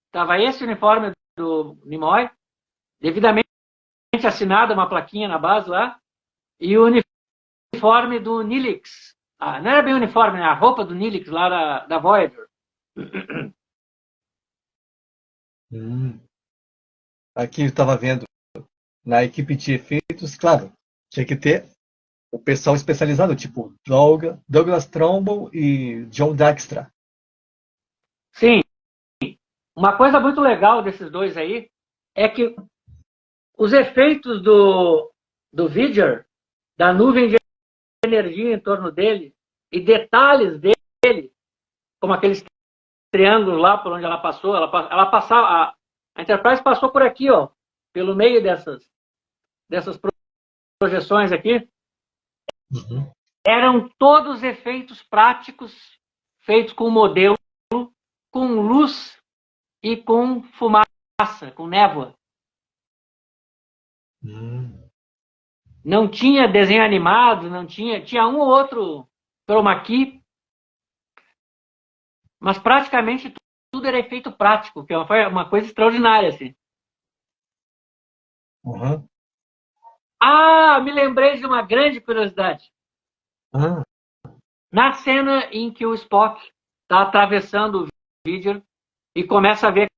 Estava esse uniforme do Nimoy, devidamente assinado, uma plaquinha na base lá, e o uniforme do Nilix. Não era bem o uniforme, né? A roupa do Nilix lá da Voyager. Aqui eu estava vendo na equipe de efeitos, claro, tinha que ter o pessoal especializado, tipo Douglas Trumbull e John Dykstra. Sim. Uma coisa muito legal desses dois aí é que os efeitos do Voyager, da nuvem de energia em torno dele, e detalhes dele, como aqueles triângulos lá por onde ela passou, ela passava, a Enterprise passou por aqui, ó, pelo meio dessas projeções aqui. Eram todos efeitos práticos feitos com modelo, com luz e com fumaça, com névoa. Não tinha desenho animado, não tinha... Tinha um ou outro chroma key, mas praticamente tudo era efeito prático, que foi uma coisa extraordinária, assim. Uhum. Ah, me lembrei de uma grande curiosidade. Ah, Na cena em que o Spock está atravessando o Vidger e começa a ver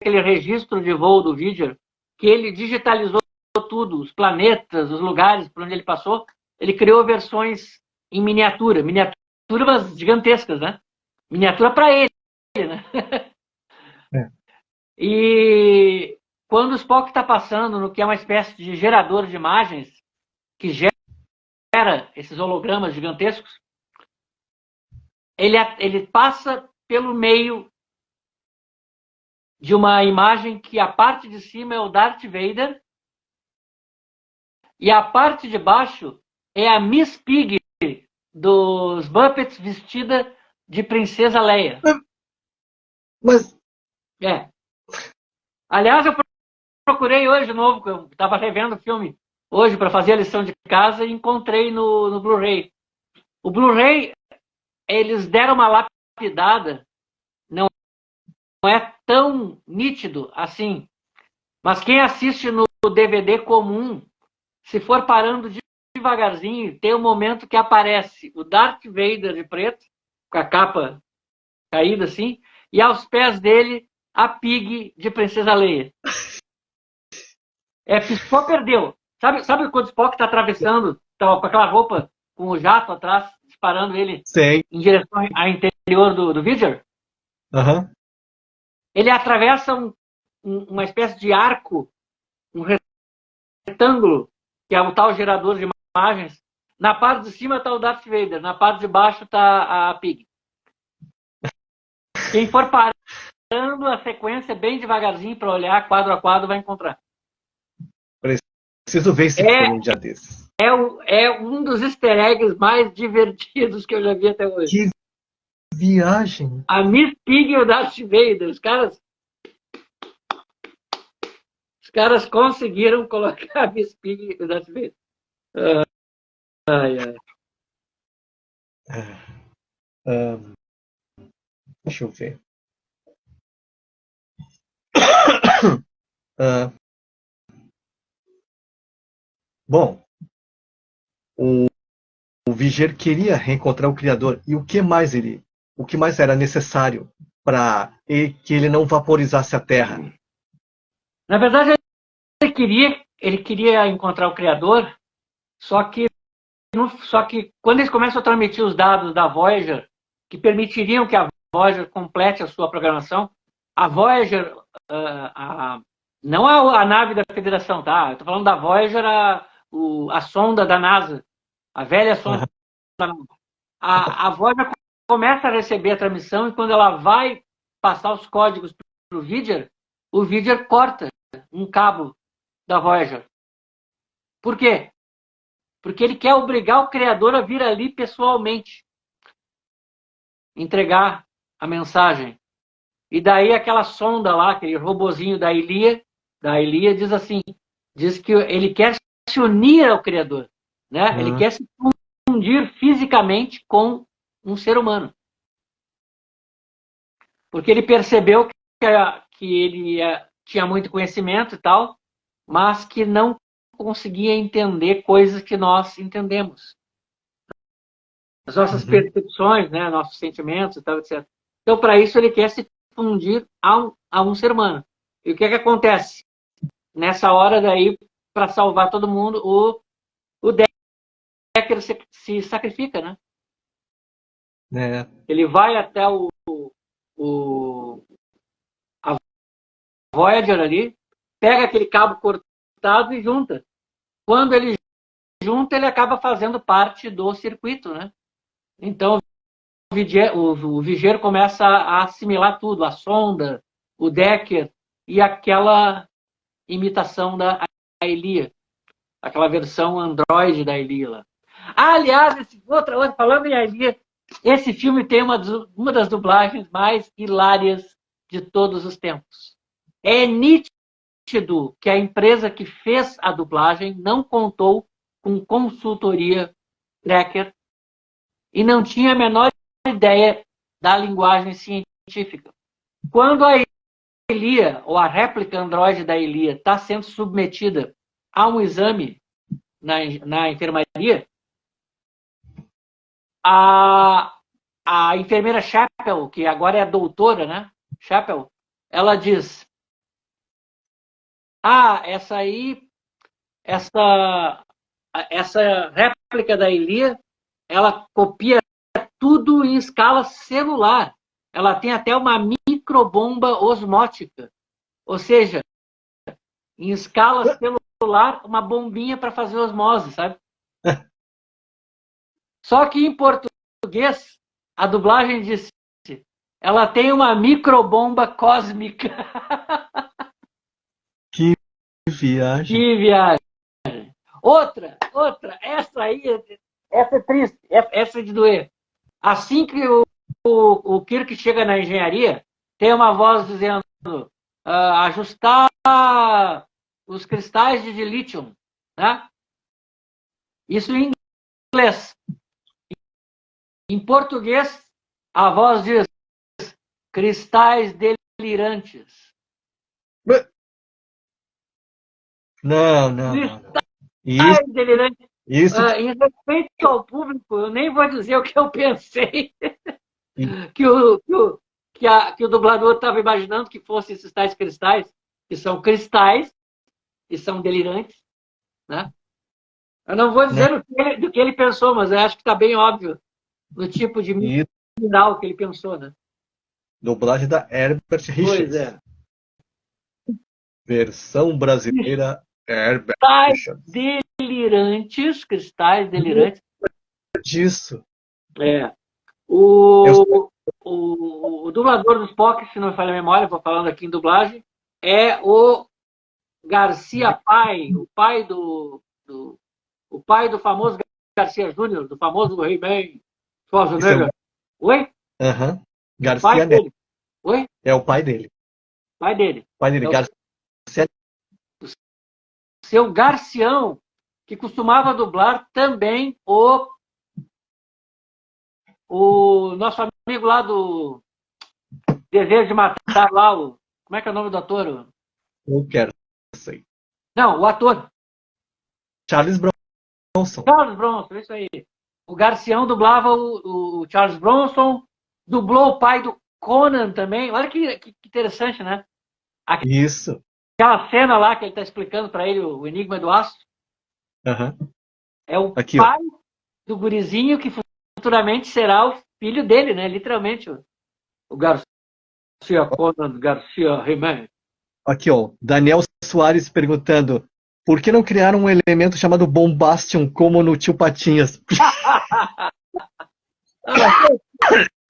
aquele registro de voo do Vidger, que ele digitalizou tudo, os planetas, os lugares por onde ele passou, ele criou versões em miniatura, miniaturas gigantescas, né? Miniatura para ele, né? é. E quando o Spock está passando no que é uma espécie de gerador de imagens, que gera esses hologramas gigantescos, ele passa pelo meio de uma imagem que a parte de cima é o Darth Vader e a parte de baixo é a Miss Piggy dos Muppets vestida de Princesa Leia. Mas, É. Aliás, eu procurei hoje de novo, eu estava revendo o filme hoje para fazer a lição de casa e encontrei no Blu-ray. O Blu-ray, eles deram uma lapidada, não é tão nítido assim, mas quem assiste no DVD comum, se for parando devagarzinho, tem um momento que aparece o Darth Vader de preto, com a capa caída assim, e aos pés dele a Pig de Princesa Leia. Só perdeu. Sabe quando o Spock está atravessando, tá, com aquela roupa, com o jato atrás, disparando ele sei. em direção ao interior do Vidger? Uhum. Ele atravessa uma espécie de arco, um retângulo, que é o tal gerador de imagens. Na parte de cima está o Darth Vader, na parte de baixo está a Pig. Quem for parando a sequência bem devagarzinho para olhar quadro a quadro vai encontrar. Preciso ver esse filme um dia desses. É um dos easter eggs mais divertidos que eu já vi até hoje. Que viagem! A Miss Pig e o Darth Vader. Os caras conseguiram colocar a Miss Pig e o Darth Vader. Ai, ai. Deixa eu ver. Bom, o Viger queria reencontrar o Criador. E o que mais era necessário para que ele não vaporizasse a Terra? Na verdade, ele queria encontrar o Criador, só que quando eles começam a transmitir os dados da Voyager, que permitiriam que a Voyager complete a sua programação, a Voyager, não a nave da Federação, tá? Eu tô falando da Voyager, a sonda da NASA, a velha sonda da NASA. A Voyager começa a receber a transmissão e quando ela vai passar os códigos para o Vidger corta um cabo da Voyager. Por quê? Porque ele quer obrigar o criador a vir ali pessoalmente entregar a mensagem. E daí aquela sonda lá, aquele robozinho da Ilia diz que ele quer se unir ao criador, né? Ele quer se fundir fisicamente com um ser humano. Porque ele percebeu que ele tinha muito conhecimento e tal, mas que não conseguia entender coisas que nós entendemos. As nossas percepções, né, nossos sentimentos e tal, etc. Então, para isso, ele quer se fundir a um ser humano. E o que acontece? Nessa hora daí, para salvar todo mundo, o Decker se sacrifica, né? É. Ele vai até a Voyager ali, pega aquele cabo cortado e junta. Quando ele junta, ele acaba fazendo parte do circuito, né? Então, o Vigeiro começa a assimilar tudo, a sonda, o Decker e aquela imitação da Ilia, aquela versão Android da Ilia lá. Aliás, falando em Ilia, esse filme tem uma das dublagens mais hilárias de todos os tempos. É nítido que a empresa que fez a dublagem não contou com consultoria tracker e não tinha a menor ideia da linguagem científica. Quando a Elia, ou a réplica Android da Elia, está sendo submetida a um exame na enfermaria, a enfermeira Chappell, que agora é a doutora, né? Chappell, ela diz: essa réplica da Elia, ela copia tudo em escala celular. Ela tem até uma microbomba osmótica. Ou seja, em escala celular, uma bombinha para fazer osmose, sabe? Só que em português, a dublagem disse: ela tem uma microbomba cósmica. Que viagem. Que viagem. Outra, essa aí, essa é triste, essa é de doer. Assim que o Kirk chega na engenharia, tem uma voz dizendo: ajustar os cristais de lítio, né? Isso em inglês. Em português, a voz diz: cristais delirantes. Não. Cristais delirantes. Isso. Em respeito ao público, eu nem vou dizer o que eu pensei. que o dublador estava imaginando que fossem esses tais cristais, que são cristais e são delirantes, né? Eu não vou dizer do que ele pensou, mas eu acho que está bem óbvio no tipo de mineral que ele pensou, né? Dublagem da Herbert Richards. Pois é. Versão brasileira Herbert Richards. Cristais delirantes. Disso. É. O dublador dos Spock, se não me falha a memória, vou falando aqui em dublagem, é o Garcia Pai, o pai do famoso Garcia Júnior, do famoso He-Man Schwarzenegger. Oi? Aham. Garcia Neto. Oi? É o pai dele. Pai dele. Garcia. Seu Garcião, que costumava dublar também o nosso amigo lá do Desejo de Matar lá, como é que é o nome do ator? Eu quero. Sei. Não, o ator. Charles Bronson. Charles Bronson, isso aí. O Garcião dublava o Charles Bronson, dublou o pai do Conan também. Olha que interessante, né? Isso. Aquela cena lá que ele está explicando para ele o Enigma do Aço. É o Aqui, pai do gurizinho que futuramente será o filho dele, né? Literalmente. O Garcia Conan, Garcia He-Man. Aqui, ó. Daniel Soares perguntando: por que não criaram um elemento chamado Bombastion como no Tio Patinhas?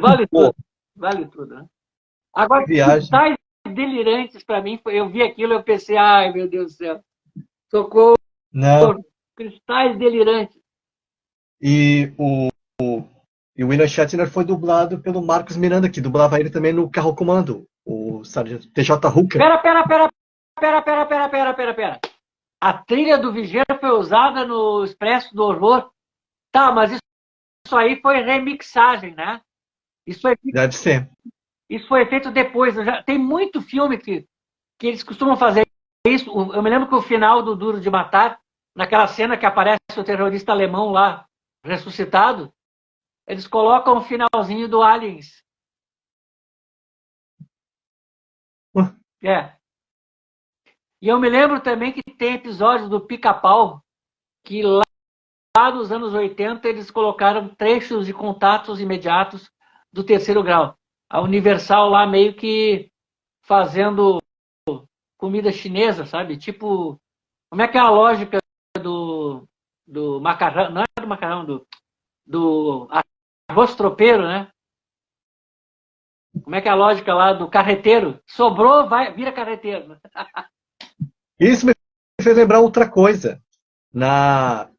Vale tudo. Vale tudo, né? Agora, cristais delirantes para mim, eu vi aquilo e eu pensei: ai, meu Deus do céu. Socorro. Não. Cristais delirantes. E o William Shatner foi dublado pelo Marcos Miranda, que dublava ele também no Carro Comando, o Sargento TJ Hooker. Pera. A trilha do Vigeiro foi usada no Expresso do Horror. Tá, mas isso aí foi remixagem, né? Deve ser. Isso foi feito depois. Tem muito filme que eles costumam fazer isso. Eu me lembro que o final do Duro de Matar, naquela cena que aparece o terrorista alemão lá, ressuscitado, eles colocam o finalzinho do Aliens. É. E eu me lembro também que tem episódios do Pica-Pau que lá nos anos 80 eles colocaram trechos de contatos imediatos do Terceiro Grau. A Universal lá meio que fazendo comida chinesa, sabe? Tipo, como é que é a lógica do macarrão? Não é do macarrão, do arroz tropeiro, né? Como é que é a lógica lá do carreteiro? Sobrou, vira carreteiro. Isso me fez lembrar outra coisa. Lá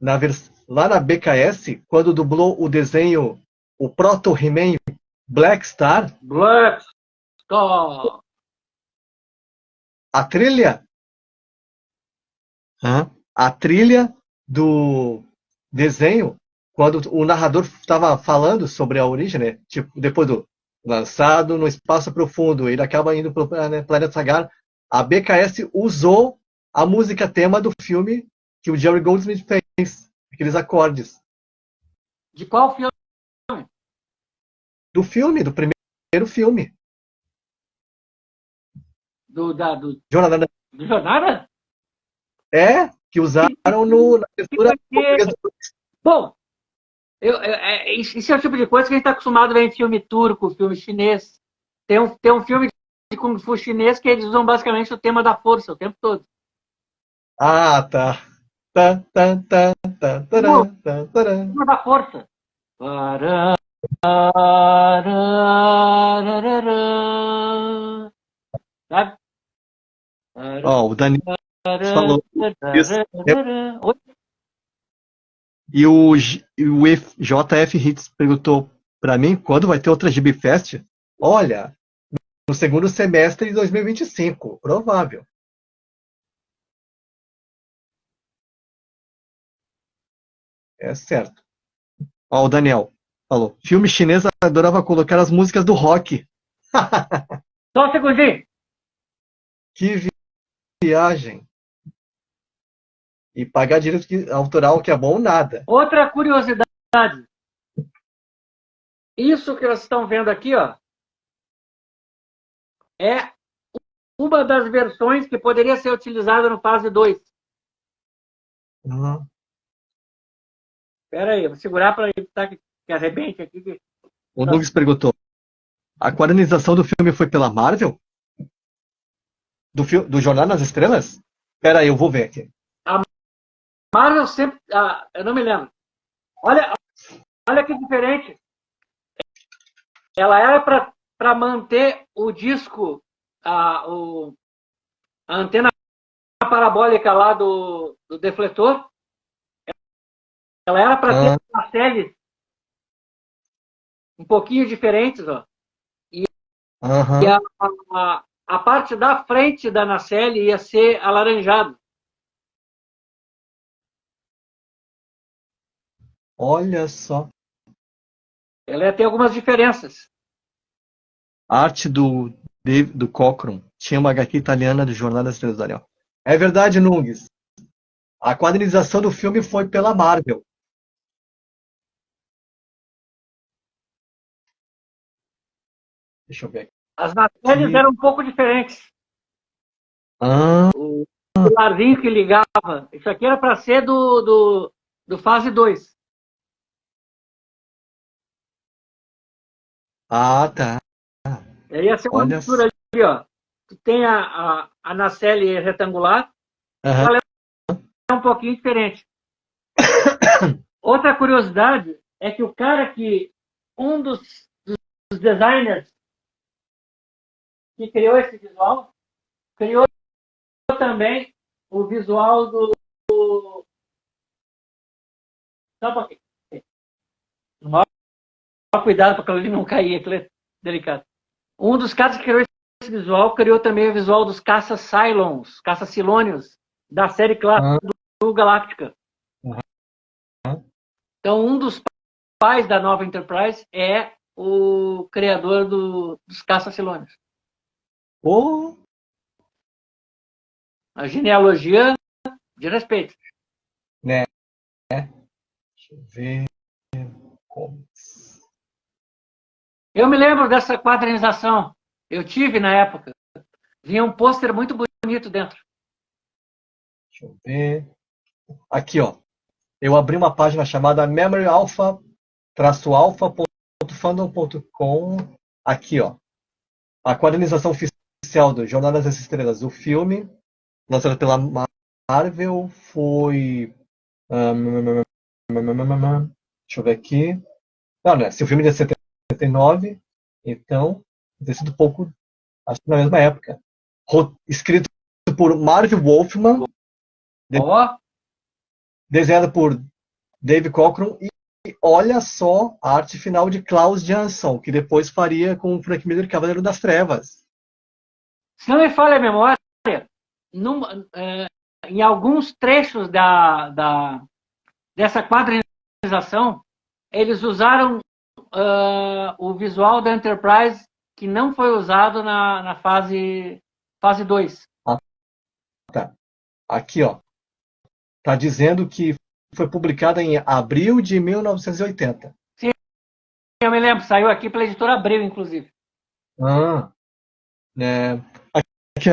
na BKS, quando dublou o desenho, o Proto He-Man Black Star. A trilha do desenho, quando o narrador estava falando sobre a origem, né? Tipo, depois do lançado no espaço profundo, ele acaba indo para o planeta Sagar. A BKS usou a música tema do filme que o Jerry Goldsmith fez, aqueles acordes. De qual filme? Do filme, do primeiro filme. Do Jornada Jornada? que usaram na abertura portuguesa. Bom, esse é o tipo de coisa que a gente está acostumado a ver em filme turco, filme chinês. Tem um filme de Kung Fu chinês que eles usam basicamente o tema da força o tempo todo. Ah, tá. Tá, tá, tá, tá, tará, tá, tará. O tema da força. Sabe? Ó, o Daniel falou isso. Oi? E o JF Hits perguntou pra mim quando vai ter outra GB Fest. Olha, no segundo semestre de 2025, provável. É certo. Ó, o Daniel falou, filme chinês adorava colocar as músicas do rock. Só um segundinho. Que viagem. E pagar direito autoral, que é bom, nada. Outra curiosidade. Isso que vocês estão vendo aqui, ó, é uma das versões que poderia ser utilizada no fase 2. Uhum. Espera aí, vou segurar para evitar que arrebente aqui. O Douglas perguntou, a quadrinização do filme foi pela Marvel? Do Jornada nas Estrelas? Espera aí, eu vou ver aqui. A Marvel sempre... eu não me lembro. Olha que diferente. Ela era para manter o disco, a antena parabólica lá do defletor. Ela era para ter uma série um pouquinho diferentes, ó. E a parte da frente da nacelle ia ser alaranjado. Olha só. Ela ia ter algumas diferenças. A arte do Cockrum. Tinha uma HQ italiana do Jornada das Estrelas, Daniel. É verdade, Nunes. A quadrinização do filme foi pela Marvel. Deixa eu ver aqui. As nacelles eram um pouco diferentes. O pilarzinho que ligava. Isso aqui era para ser do fase 2. Ah, tá. Ia ser uma mistura ali, ó. Tu tem a nacelle retangular, ela é um pouquinho diferente. Outra curiosidade é que um dos designers que criou esse visual, criou também o visual do... Só um pouquinho. Maior cuidado para aquilo ali não cair, aquilo é delicado. Um dos caras que criou esse visual, criou também o visual dos caça-Cylons, caça-Silônios, da série clássica do Galáctica. Então, um dos pais da nova Enterprise é o criador dos caça-Silônios. A genealogia de respeito. Né? Deixa eu ver. Eu me lembro dessa quadrinização. Eu tive na época. Vinha um pôster muito bonito dentro. Deixa eu ver. Aqui, ó. Eu abri uma página chamada memoryalpha-alpha.fandom.com. Aqui, ó. A quadrinização oficial do Jornada das Estrelas. O filme, lançado pela Marvel, foi... deixa eu ver aqui. Não, né? Se o filme é de 79, então deve ter sido pouco, acho que na mesma época. Escrito por Marv Wolfman, desenhado por Dave Cockrum, e olha só a arte final de Klaus Jansson, que depois faria com o Frank Miller Cavaleiro das Trevas. Se não me falha a memória, em alguns trechos da dessa quadrinização, eles usaram o visual da Enterprise que não foi usado na fase 2. Ah, tá. Aqui, ó. Tá dizendo que foi publicada em abril de 1980. Sim, eu me lembro. Saiu aqui pela editora Abril, inclusive. Ah, né? Aqui,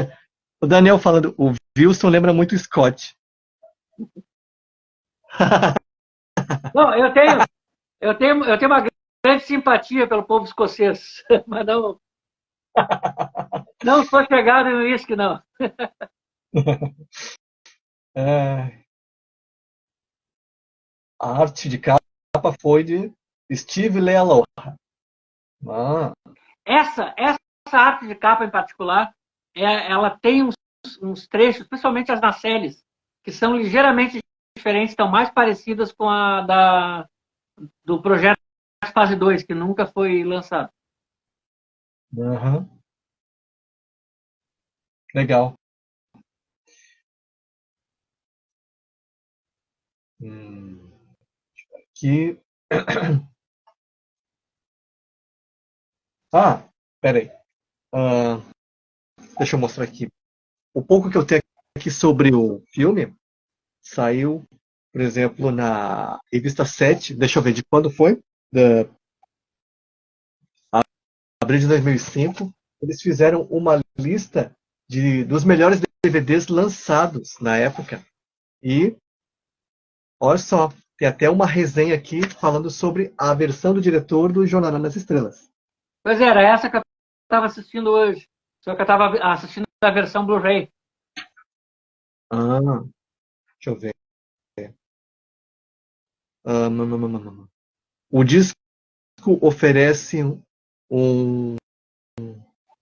o Daniel falando, o Wilson lembra muito o Scott. Não, eu tenho uma grande simpatia pelo povo escocês, mas não sou chegado no uísque, não. É, a arte de capa foi de Steve Lealoha. Ah, Essa arte de capa em particular, ela tem uns trechos, principalmente as nacelles, que são ligeiramente diferentes, estão mais parecidas com a do projeto Fase 2, que nunca foi lançado. uhum. Legal. Aqui. Ah, peraí. Ah, deixa eu mostrar aqui. O pouco que eu tenho aqui sobre o filme saiu, por exemplo, na revista 7. Deixa eu ver de quando foi. Da abril de 2005. Eles fizeram uma lista dos melhores DVDs lançados na época. E olha só, tem até uma resenha aqui falando sobre a versão do diretor do Jornada nas Estrelas. Pois era essa que eu estava assistindo hoje, só que eu estava assistindo a versão Blu-ray. Ah, deixa eu ver. Ah, o disco oferece um.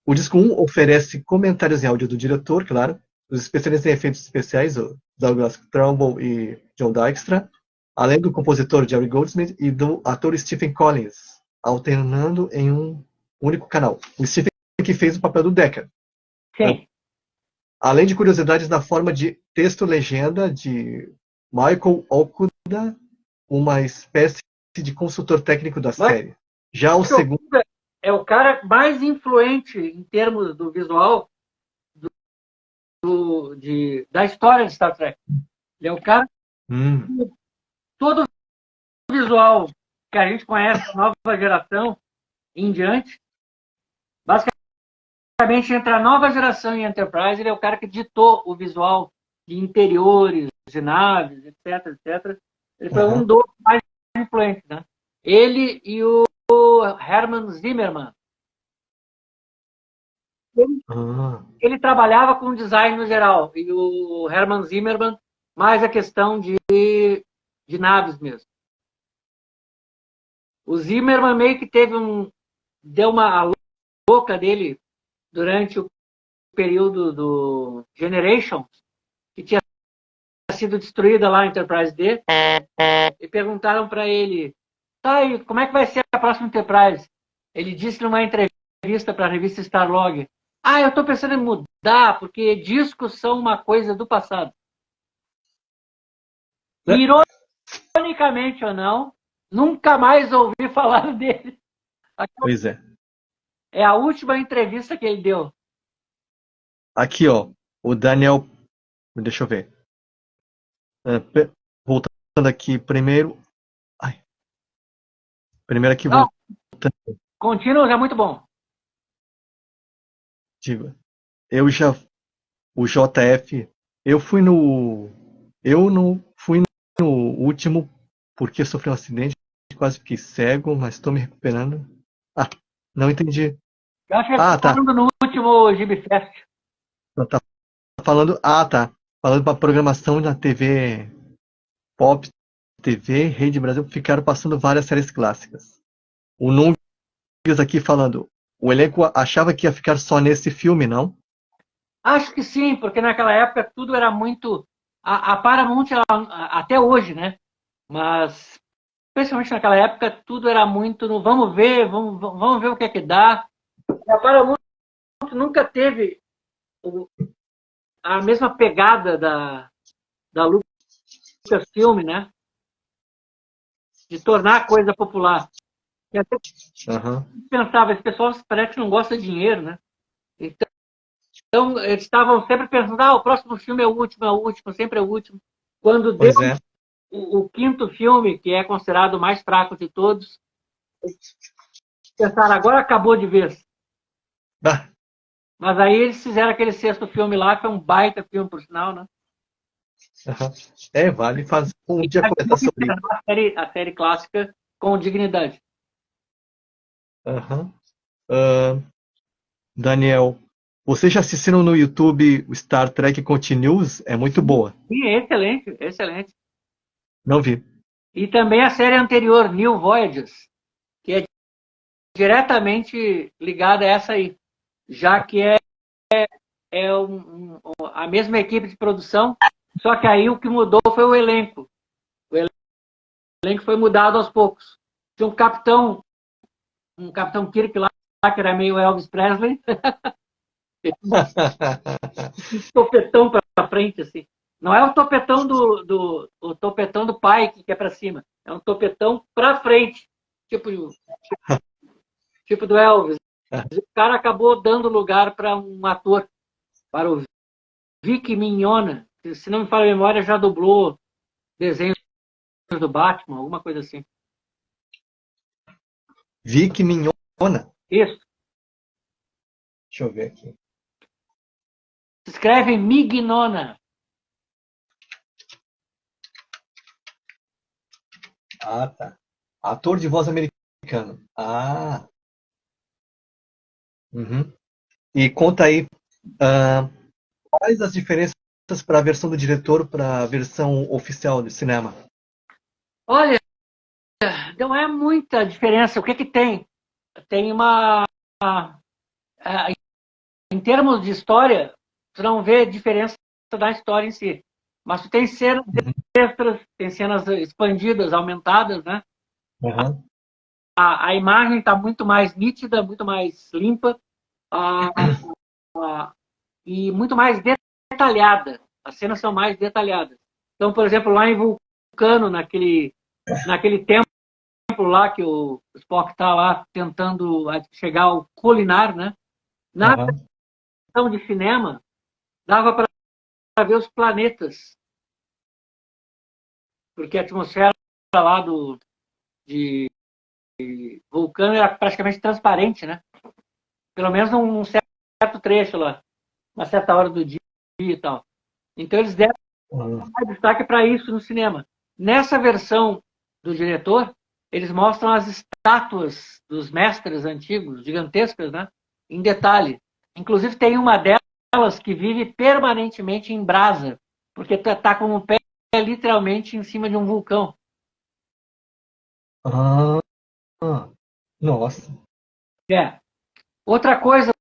O disco 1 oferece comentários em áudio do diretor, claro, dos especialistas em efeitos especiais, o Douglas Trumbull e John Dykstra, além do compositor Jerry Goldsmith e do ator Stephen Collins, alternando em um único canal. O Stephen que fez o papel do Decker. Sim. Além de curiosidades na forma de texto-legenda de Michael Okuda, uma espécie de consultor técnico da série. Já o segundo... É o cara mais influente em termos do visual da história de Star Trek. Ele é o cara todo o visual que a gente conhece, a nova geração em diante, basicamente entre a nova geração e a Enterprise, ele é o cara que ditou o visual de interiores, de naves, etc, etc. Ele foi um dos mais influentes, né? Ele e o Herman Zimmerman. Ele trabalhava com design no geral, e o Herman Zimmerman mais a questão de naves mesmo. O Zimmerman meio que deu uma louca dele durante o período do Generations, que tinha sido destruída lá a Enterprise D, e perguntaram para ele, tá, e como é que vai ser a próxima Enterprise? Ele disse numa entrevista para a revista Starlog, eu estou pensando em mudar, porque discos são uma coisa do passado. Ironicamente ou não, nunca mais ouvi falar dele. Pois é. É a última entrevista que ele deu. Aqui, ó, o Daniel... Deixa eu ver. Voltando aqui primeiro... Primeiro aqui, voltando. Contínuo é muito bom. O JF, eu não fui no último porque sofri um acidente, quase fiquei cego, mas estou me recuperando. Não entendi. Eu acho que ele está falando no último GibFest. Não, tá falando, tá. Falando para programação na TV Pop, TV, Rede Brasil, ficaram passando várias séries clássicas. O Nungas aqui falando, o elenco achava que ia ficar só nesse filme, não? Acho que sim, porque naquela época tudo era muito... A Paramount, até hoje, né? Mas, especialmente naquela época, tudo era muito no vamos ver o que é que dá. E a Paramount nunca teve a mesma pegada da Lucasfilm, né? de tornar a coisa popular. E até Aham. pensava, esse pessoal parece que não gosta de dinheiro, né? Então eles estavam sempre pensando, o próximo filme é o último, sempre é o último. Quando deu Pois é. o quinto filme, que é considerado o mais fraco de todos, pensaram, agora acabou de vez. Ah, Mas aí eles fizeram aquele sexto filme lá, que foi um baita filme, por sinal, né? aham. É, vale fazer um E dia comentar sobre isso. a série clássica com dignidade. Aham. Ah, Daniel, vocês já assistiram no YouTube o Star Trek Continues? É muito boa. E é excelente, excelente. Não vi. E também a série anterior, New Voyages, que é diretamente ligada a essa aí, já que a mesma equipe de produção, só que aí o que mudou foi o elenco. O elenco foi mudado aos poucos. Tinha um capitão Kirk lá, que era meio Elvis Presley, um topetão para frente, assim. Não é o topetão o topetão do pai que é para cima. É um topetão para frente, tipo, tipo do Elvis. O cara acabou dando lugar para um ator, para o Vic Mignogna, que, se não me falha a memória, já dublou desenhos do Batman, alguma coisa assim. Vic Mignona. Isso. Deixa eu ver aqui. Se escreve Mignona. Ah, tá. Ator de voz americano. Ah. Uhum. E conta aí, ah, quais as diferenças para a versão do diretor para a versão oficial do cinema? Olha, não é muita diferença. O que que tem? Tem uma... Em termos de história, tu não vê diferença da história em si. Mas tu tem cenas Uhum. extras, tem cenas expandidas, aumentadas, né? Aham. A imagem está muito mais nítida, muito mais limpa a, e muito mais detalhada. As cenas são mais detalhadas. Então, por exemplo, lá em Vulcano, naquele templo lá que o Spock está lá tentando chegar ao Colinar, né? Na Aham. versão de cinema, dava para ver os planetas, porque a atmosfera lá de Vulcano era praticamente transparente, né? Pelo menos num certo trecho lá, uma certa hora do dia e tal. Então eles deram Aham. mais destaque para isso no cinema. Nessa versão do diretor, eles mostram as estátuas dos mestres antigos, gigantescas, né? Em detalhe. Inclusive tem uma delas que vive permanentemente em brasa, porque está com o pé literalmente em cima de um vulcão. Ah, nossa. É. Outra coisa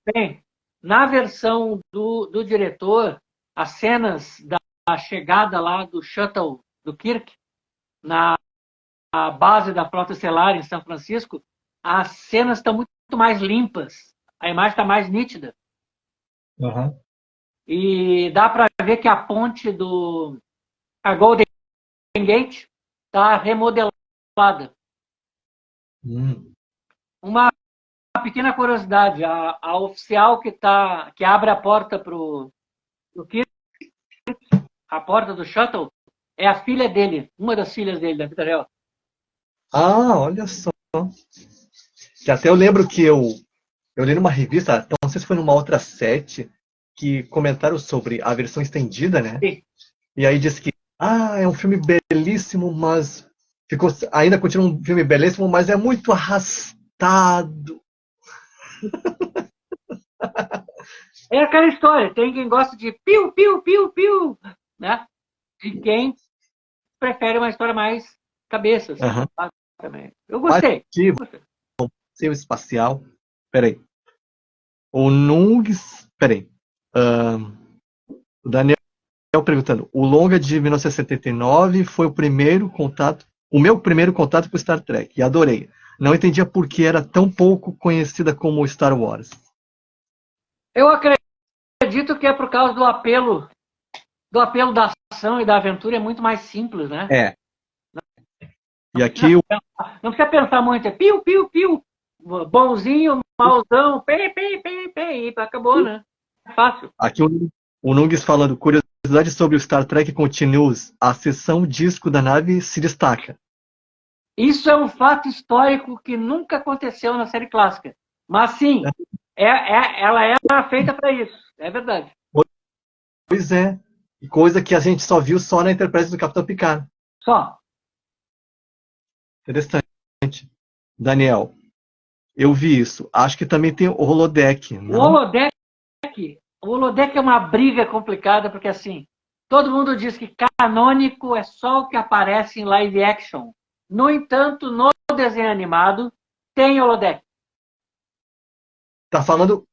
também, na versão do diretor, as cenas da chegada lá do shuttle do Kirk na base da Frota Estelar em São Francisco, as cenas estão muito mais limpas, a imagem está mais nítida. Aham. E dá para ver que a ponte a Golden Gate está remodelada. Hum. Uma pequena curiosidade, a oficial que abre a porta para o Kirk, a porta do shuttle, é a filha dele, uma das filhas dele, da vida real. Ah, olha só. Que até eu lembro que eu li numa revista, então não sei se foi numa outra site, que comentaram sobre a versão estendida, né? Sim. E aí disse que, é um filme belíssimo, mas ainda continua um filme belíssimo, mas é muito arrastado. É aquela história, tem quem gosta de piu, piu, piu, piu, né? E quem prefere uma história mais cabeça, assim, Aham. também. Eu gostei. Ativo, seu espacial. Peraí. O Nungs. Peraí. O Daniel perguntando. O longa de 1979 foi o meu primeiro contato com Star Trek. E adorei. Não entendia por que era tão pouco conhecida como Star Wars. Eu acredito que é por causa do apelo da ação e da aventura é muito mais simples, né? É. E aqui Não precisa pensar muito, é piu, piu, piu, bonzinho, mauzão, pei, pei, pei, pei, e acabou, né? É fácil. Aqui o Nungues falando, curiosidade sobre o Star Trek Continuous, a seção disco da nave se destaca. Isso é um fato histórico que nunca aconteceu na série clássica. Mas sim, ela era feita para isso, é verdade. Pois é, coisa que a gente só viu só na Enterprise do Capitão Picard. Só. Interessante. Daniel, eu vi isso. Acho que também tem o holodeck, O não? holodeck, o holodeck é uma briga complicada, porque assim, todo mundo diz que canônico é só o que aparece em live action. No entanto, no desenho animado, tem holodeck.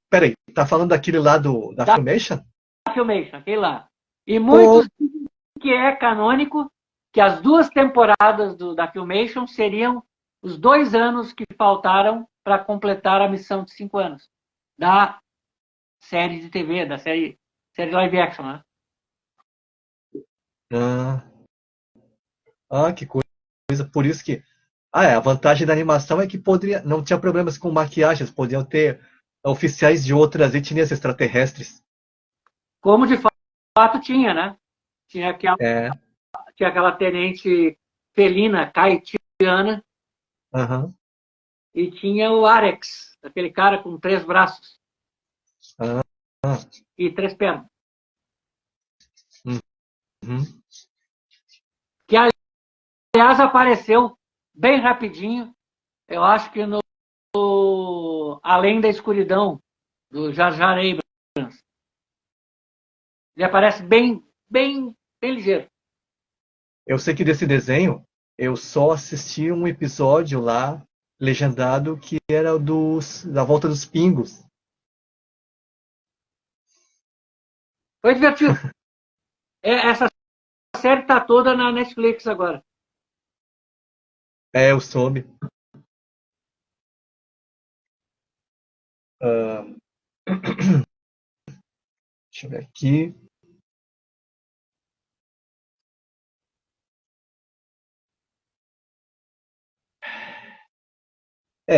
Peraí, tá falando daquele lá da Filmation? Filmation, aquele lá. E muitos dizem que é canônico, que as 2 temporadas da Filmation seriam os 2 anos que faltaram para completar a missão de 5 anos da série de TV, da série live action, né? Que coisa. Por isso que. A vantagem da animação é que não tinha problemas com maquiagens, podiam ter oficiais de outras etnias extraterrestres. Como de fato tinha, né? Tinha É. aquela tenente felina, Kaitiana, Aham. e tinha o Arex, aquele cara com 3 braços Ah, e 3 pernas. uhum. Que, aliás, apareceu bem rapidinho, eu acho que no Além da Escuridão, do Jar Jar Abrams. Ele aparece bem ligeiro. Eu sei que desse desenho eu só assisti um episódio lá, legendado, que era o da Volta dos Pingos. Foi divertido. Essa série tá toda na Netflix agora. É, eu soube. Deixa eu ver aqui.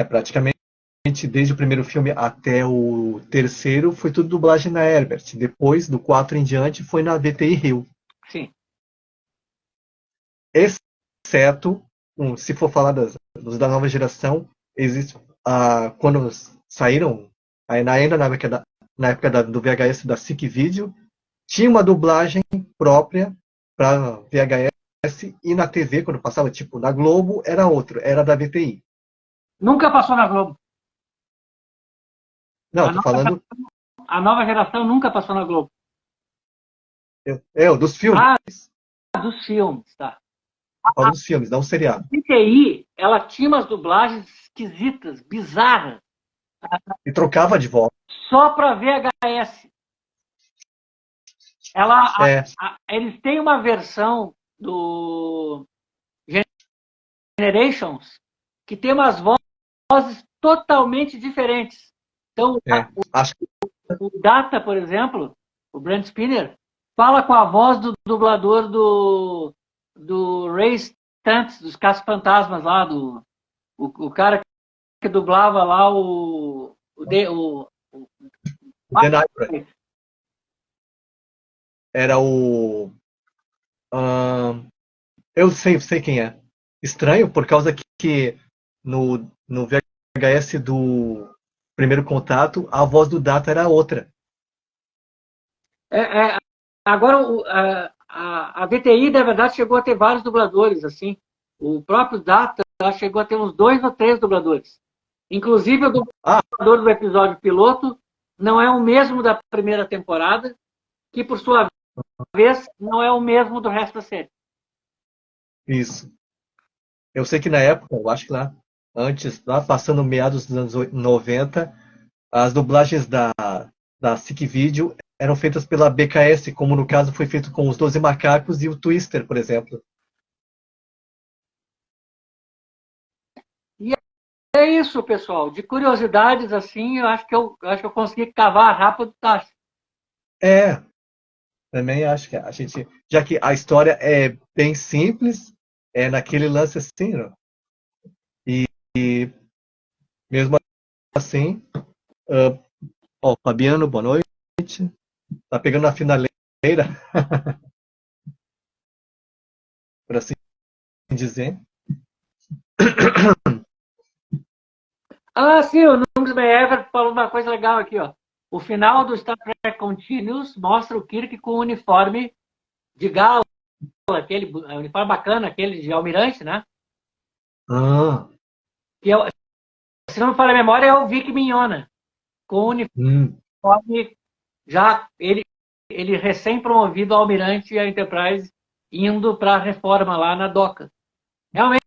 Praticamente desde o primeiro filme até o terceiro foi tudo dublagem na Herbert. Depois, do 4 em diante, foi na VTI Rio. Sim. Exceto, se for falar dos da nova geração, existe quando saíram, ainda na época do VHS da SIC Video, tinha uma dublagem própria para VHS e na TV, quando passava, tipo, na Globo, era outro, era da VTI. Nunca passou na Globo. Não, tô falando. A nova geração nunca passou na Globo. Dos filmes. Dos filmes, tá. Falo dos filmes, não o seriado. A VTI, ela tinha umas dublagens esquisitas, bizarras. E trocava de voz. Só para VHS. Eles têm uma versão do Generations que tem umas vozes totalmente diferentes. Então, o Data, por exemplo, o Brent Spinner, fala com a voz do dublador do Ray Stantz, dos Caça-Fantasmas lá, o cara que dublava lá o Dan Aykroyd. Era o... eu sei quem é. Estranho, por causa que no VHS do Primeiro Contato, a voz do Data era outra. Agora, a VTI, na verdade, chegou a ter vários dubladores, assim. O próprio Data chegou a ter uns 2 ou 3 dubladores. Inclusive, o dublador do episódio piloto não é o mesmo da primeira temporada, que, por sua vez, não é o mesmo do resto da série. Isso. Eu sei que na época, eu acho que lá passando meados dos anos 90, as dublagens da SIC Video eram feitas pela BKS, como no caso foi feito com os 12 Macacos e o Twister, por exemplo. E é isso, pessoal. De curiosidades, assim, eu acho que eu consegui cavar rápido, tá? Também acho que a gente, já que a história é bem simples, é naquele lance assim, né? E mesmo assim, ó, Fabiano, boa noite. Tá pegando na finaleira, por assim dizer. Ah, sim, o Nungs Everett falou uma coisa legal aqui, ó. O final do Star Trek Continuous mostra o Kirk com o uniforme de gala, aquele uniforme bacana, aquele de almirante, né? Ah, Que eu, se não me falha a memória, é o Vic Mignogna, com o hum, uniforme já ele recém-promovido ao almirante e a Enterprise indo para a reforma lá na doca. Realmente,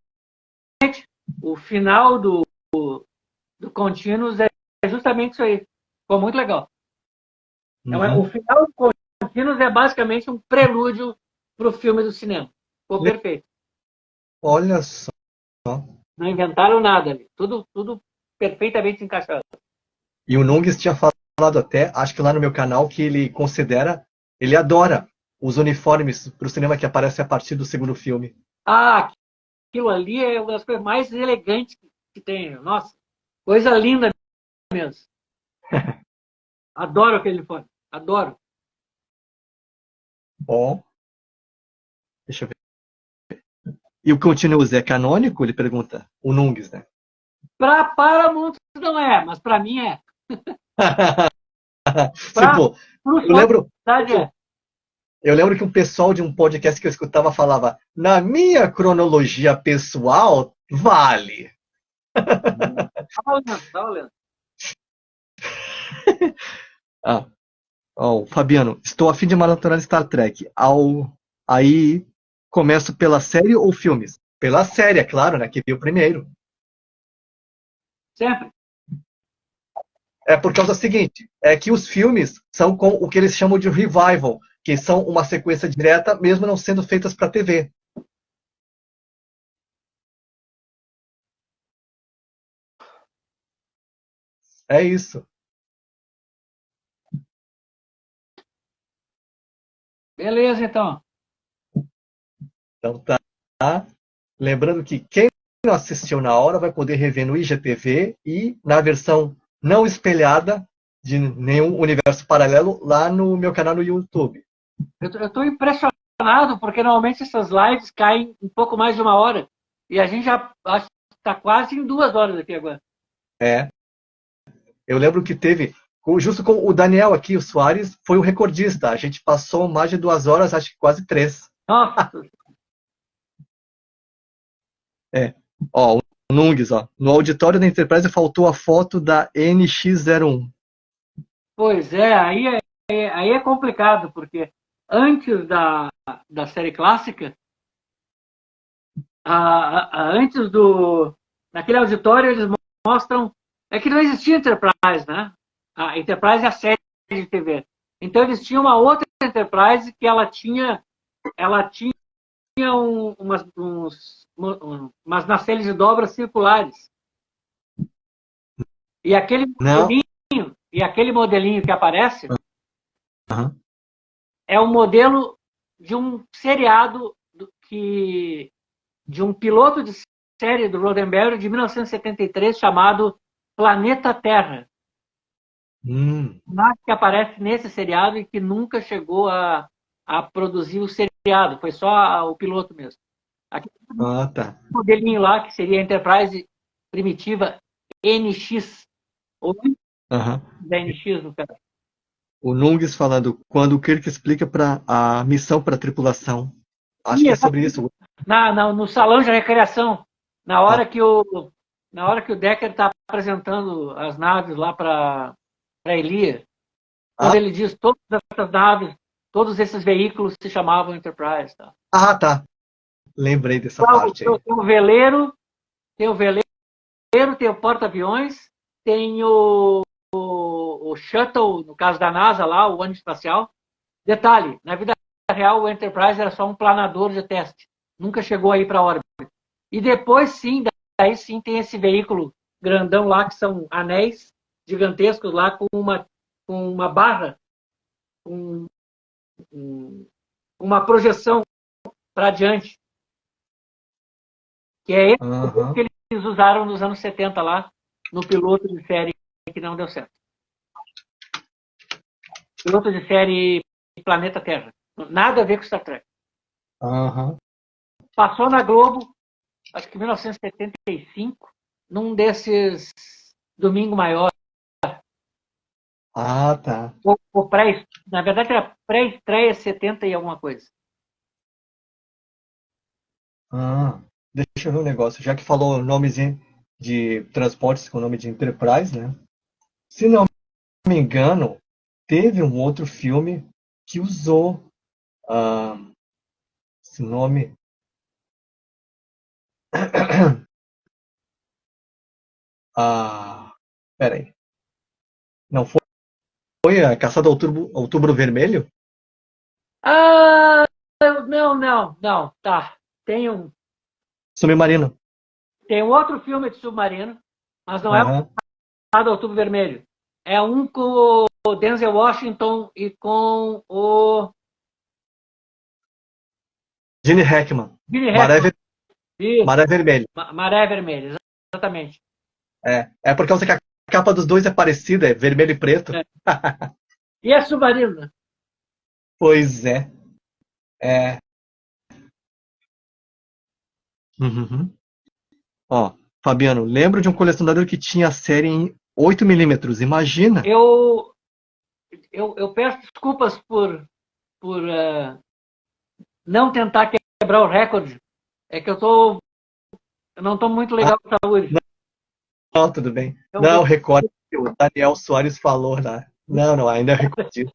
o final do Continuous é justamente isso aí. Ficou muito legal. O uhum. final do Continuous é basicamente um prelúdio para o filme do cinema. Ficou perfeito. Olha só. Não inventaram nada ali. Tudo perfeitamente encaixado. E o Nungs tinha falado até, acho que lá no meu canal, que ele considera, ele adora os uniformes pro cinema que aparecem a partir do segundo filme. Ah, aquilo ali é uma das coisas mais elegantes que tem. Nossa, coisa linda mesmo. Adoro aquele uniforme. Adoro. Bom, deixa eu ver. E o Continuous é canônico? Ele pergunta. O Nungs, né? Para muitos não é, mas para mim é. Para Tipo, os eu fãs lembro da verdade é. Eu lembro que um pessoal de um podcast que eu escutava falava: na minha cronologia pessoal, vale. Tá valendo, tá valendo. Ah, ó, Fabiano, estou a fim de maratonar Star Trek. Aí começo pela série ou filmes? Pela série, é claro, né? Que viu primeiro. Sempre. É por causa do seguinte: é que os filmes são com o que eles chamam de revival, que são uma sequência direta, mesmo não sendo feitas para TV. É isso. Beleza, então. Então tá. Lembrando que quem não assistiu na hora vai poder rever no IGTV e na versão não espelhada de nenhum universo paralelo lá no meu canal no YouTube. Eu estou impressionado, porque normalmente essas lives caem um pouco mais de uma hora. E a gente já está quase em 2 horas aqui agora. É, eu lembro que teve, justo com o Daniel aqui, o Soares, foi o recordista. A gente passou mais de 2 horas, acho que quase 3. Nossa, É. Ó, o Nungs, ó. No auditório da Enterprise faltou a foto da NX-01. pois é, aí é complicado, porque antes da série clássica, antes do. Naquele auditório, eles mostram. É que não existia Enterprise, né? A Enterprise é a série de TV. Então, eles tinham uma outra Enterprise que ela tinha umas nacelles de dobras circulares. E aquele Não. modelinho, e aquele modelinho que aparece Uhum. é um modelo de um seriado de um piloto de série do Roddenberry de 1973 chamado Planeta Terra. Que aparece nesse seriado e que nunca chegou a produzir o seriado, foi só o piloto mesmo. Aquele Ah, tá. modelinho lá, que seria a Enterprise primitiva NX, ou Uhum. da NX, no caso. O Nungs falando quando o Kirk explica para a missão para a tripulação. Acho Sim, que é sobre isso. no salão de recreação, na Ah, hora que o, na hora que o Decker está apresentando as naves lá para Elia, quando ah, ele diz todas essas naves, todos esses veículos se chamavam Enterprise. Tá? tá. Lembrei dessa Então, parte aí. tem o veleiro, tem o porta-aviões, tem o shuttle, no caso da NASA lá, o ônibus espacial. Detalhe, na vida real o Enterprise era só um planador de teste, nunca chegou aí para a órbita. E depois sim, daí sim tem esse veículo grandão lá, que são anéis gigantescos lá com uma barra, com uma projeção para diante. Que é esse Aham. que eles usaram nos anos 70 lá, no piloto de série que não deu certo. Piloto de série Planeta Terra. Nada a ver com Star Trek. Aham. Passou na Globo, acho que em 1975, num desses Domingo Maior, Ah, tá. ou pré, na verdade era pré-estreia 70 e alguma coisa. Ah, deixa eu ver um negócio. Já que falou nomes de transportes com nome de Enterprise, né? Se não me engano, teve um outro filme que usou ah, esse nome. Ah, peraí. Não foi a Caçada ao Outubro Vermelho? Ah, não, tá. Submarino. Tem um outro filme de submarino, mas não é Aham. o do Outubro Vermelho. É um com o Denzel Washington e com o Gene Hackman. Billy Maré, Hackman. Isso, Maré Vermelho. Maré Vermelha, exatamente. É por causa que a capa dos dois é parecida, é vermelho e preto. É. E é submarino, né? Pois é. É. Uhum. Ó, Fabiano, lembro de um colecionador que tinha a série em 8 mm. Imagina! Eu, eu peço desculpas por não tentar quebrar o recorde. É que eu não estou muito Ah, legal de saúde. não, tudo bem. Então, Não, recorde que o Daniel Soares falou lá. Não, não, ainda é recorde.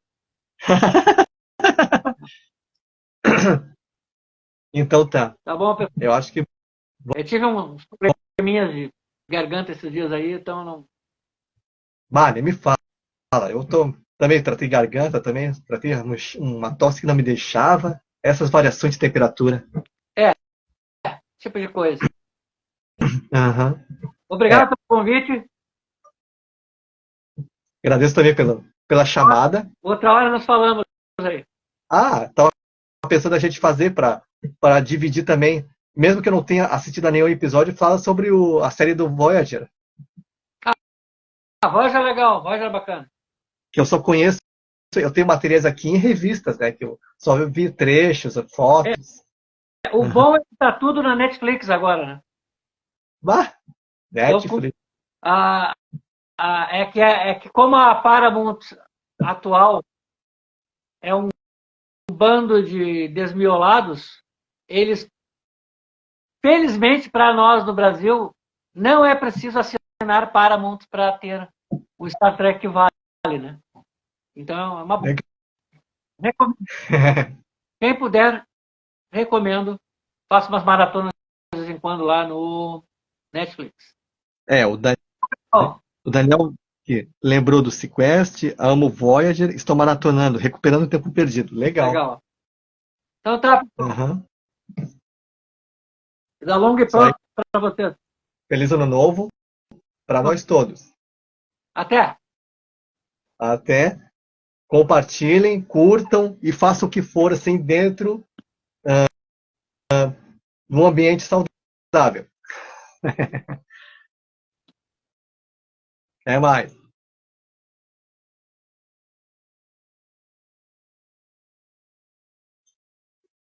Então tá. tá bom, pessoal? Eu acho que. Eu tive uns probleminhas de garganta esses dias aí, então não. Bah, nem me fala. Eu também tratei garganta, também tratei uma tosse que não me deixava. Essas variações de temperatura. É, tipo de coisa. Aham. Obrigado É, pelo convite. agradeço também pela chamada. Outra hora nós falamos aí. Ah, tava pensando a gente fazer para dividir também, mesmo que eu não tenha assistido a nenhum episódio, fala sobre a série do Voyager, A voz é legal, a voz é bacana. que eu só conheço, eu tenho materiais aqui em revistas, né, que eu só vi trechos, fotos. O Uhum. bom é que tá tudo na Netflix agora, né? Bah, Então, Netflix. a, é que como a Paramount atual é um bando de desmiolados, eles, felizmente para nós no Brasil, não é preciso assinar Paramount para ter o Star Trek que vale, né? Então, é uma boa. Quem puder, recomendo. Faça umas maratonas de vez em quando lá no Netflix. É, Oh, o Daniel que lembrou do Sequest, amo Voyager, estou maratonando, recuperando o tempo perdido. Legal. legal. Então tá, Uhum. da longa e Isso aí. próxima para vocês. Feliz ano novo para nós todos. Até! Até. Compartilhem, curtam e façam o que for assim dentro de um ambiente saudável. Até mais.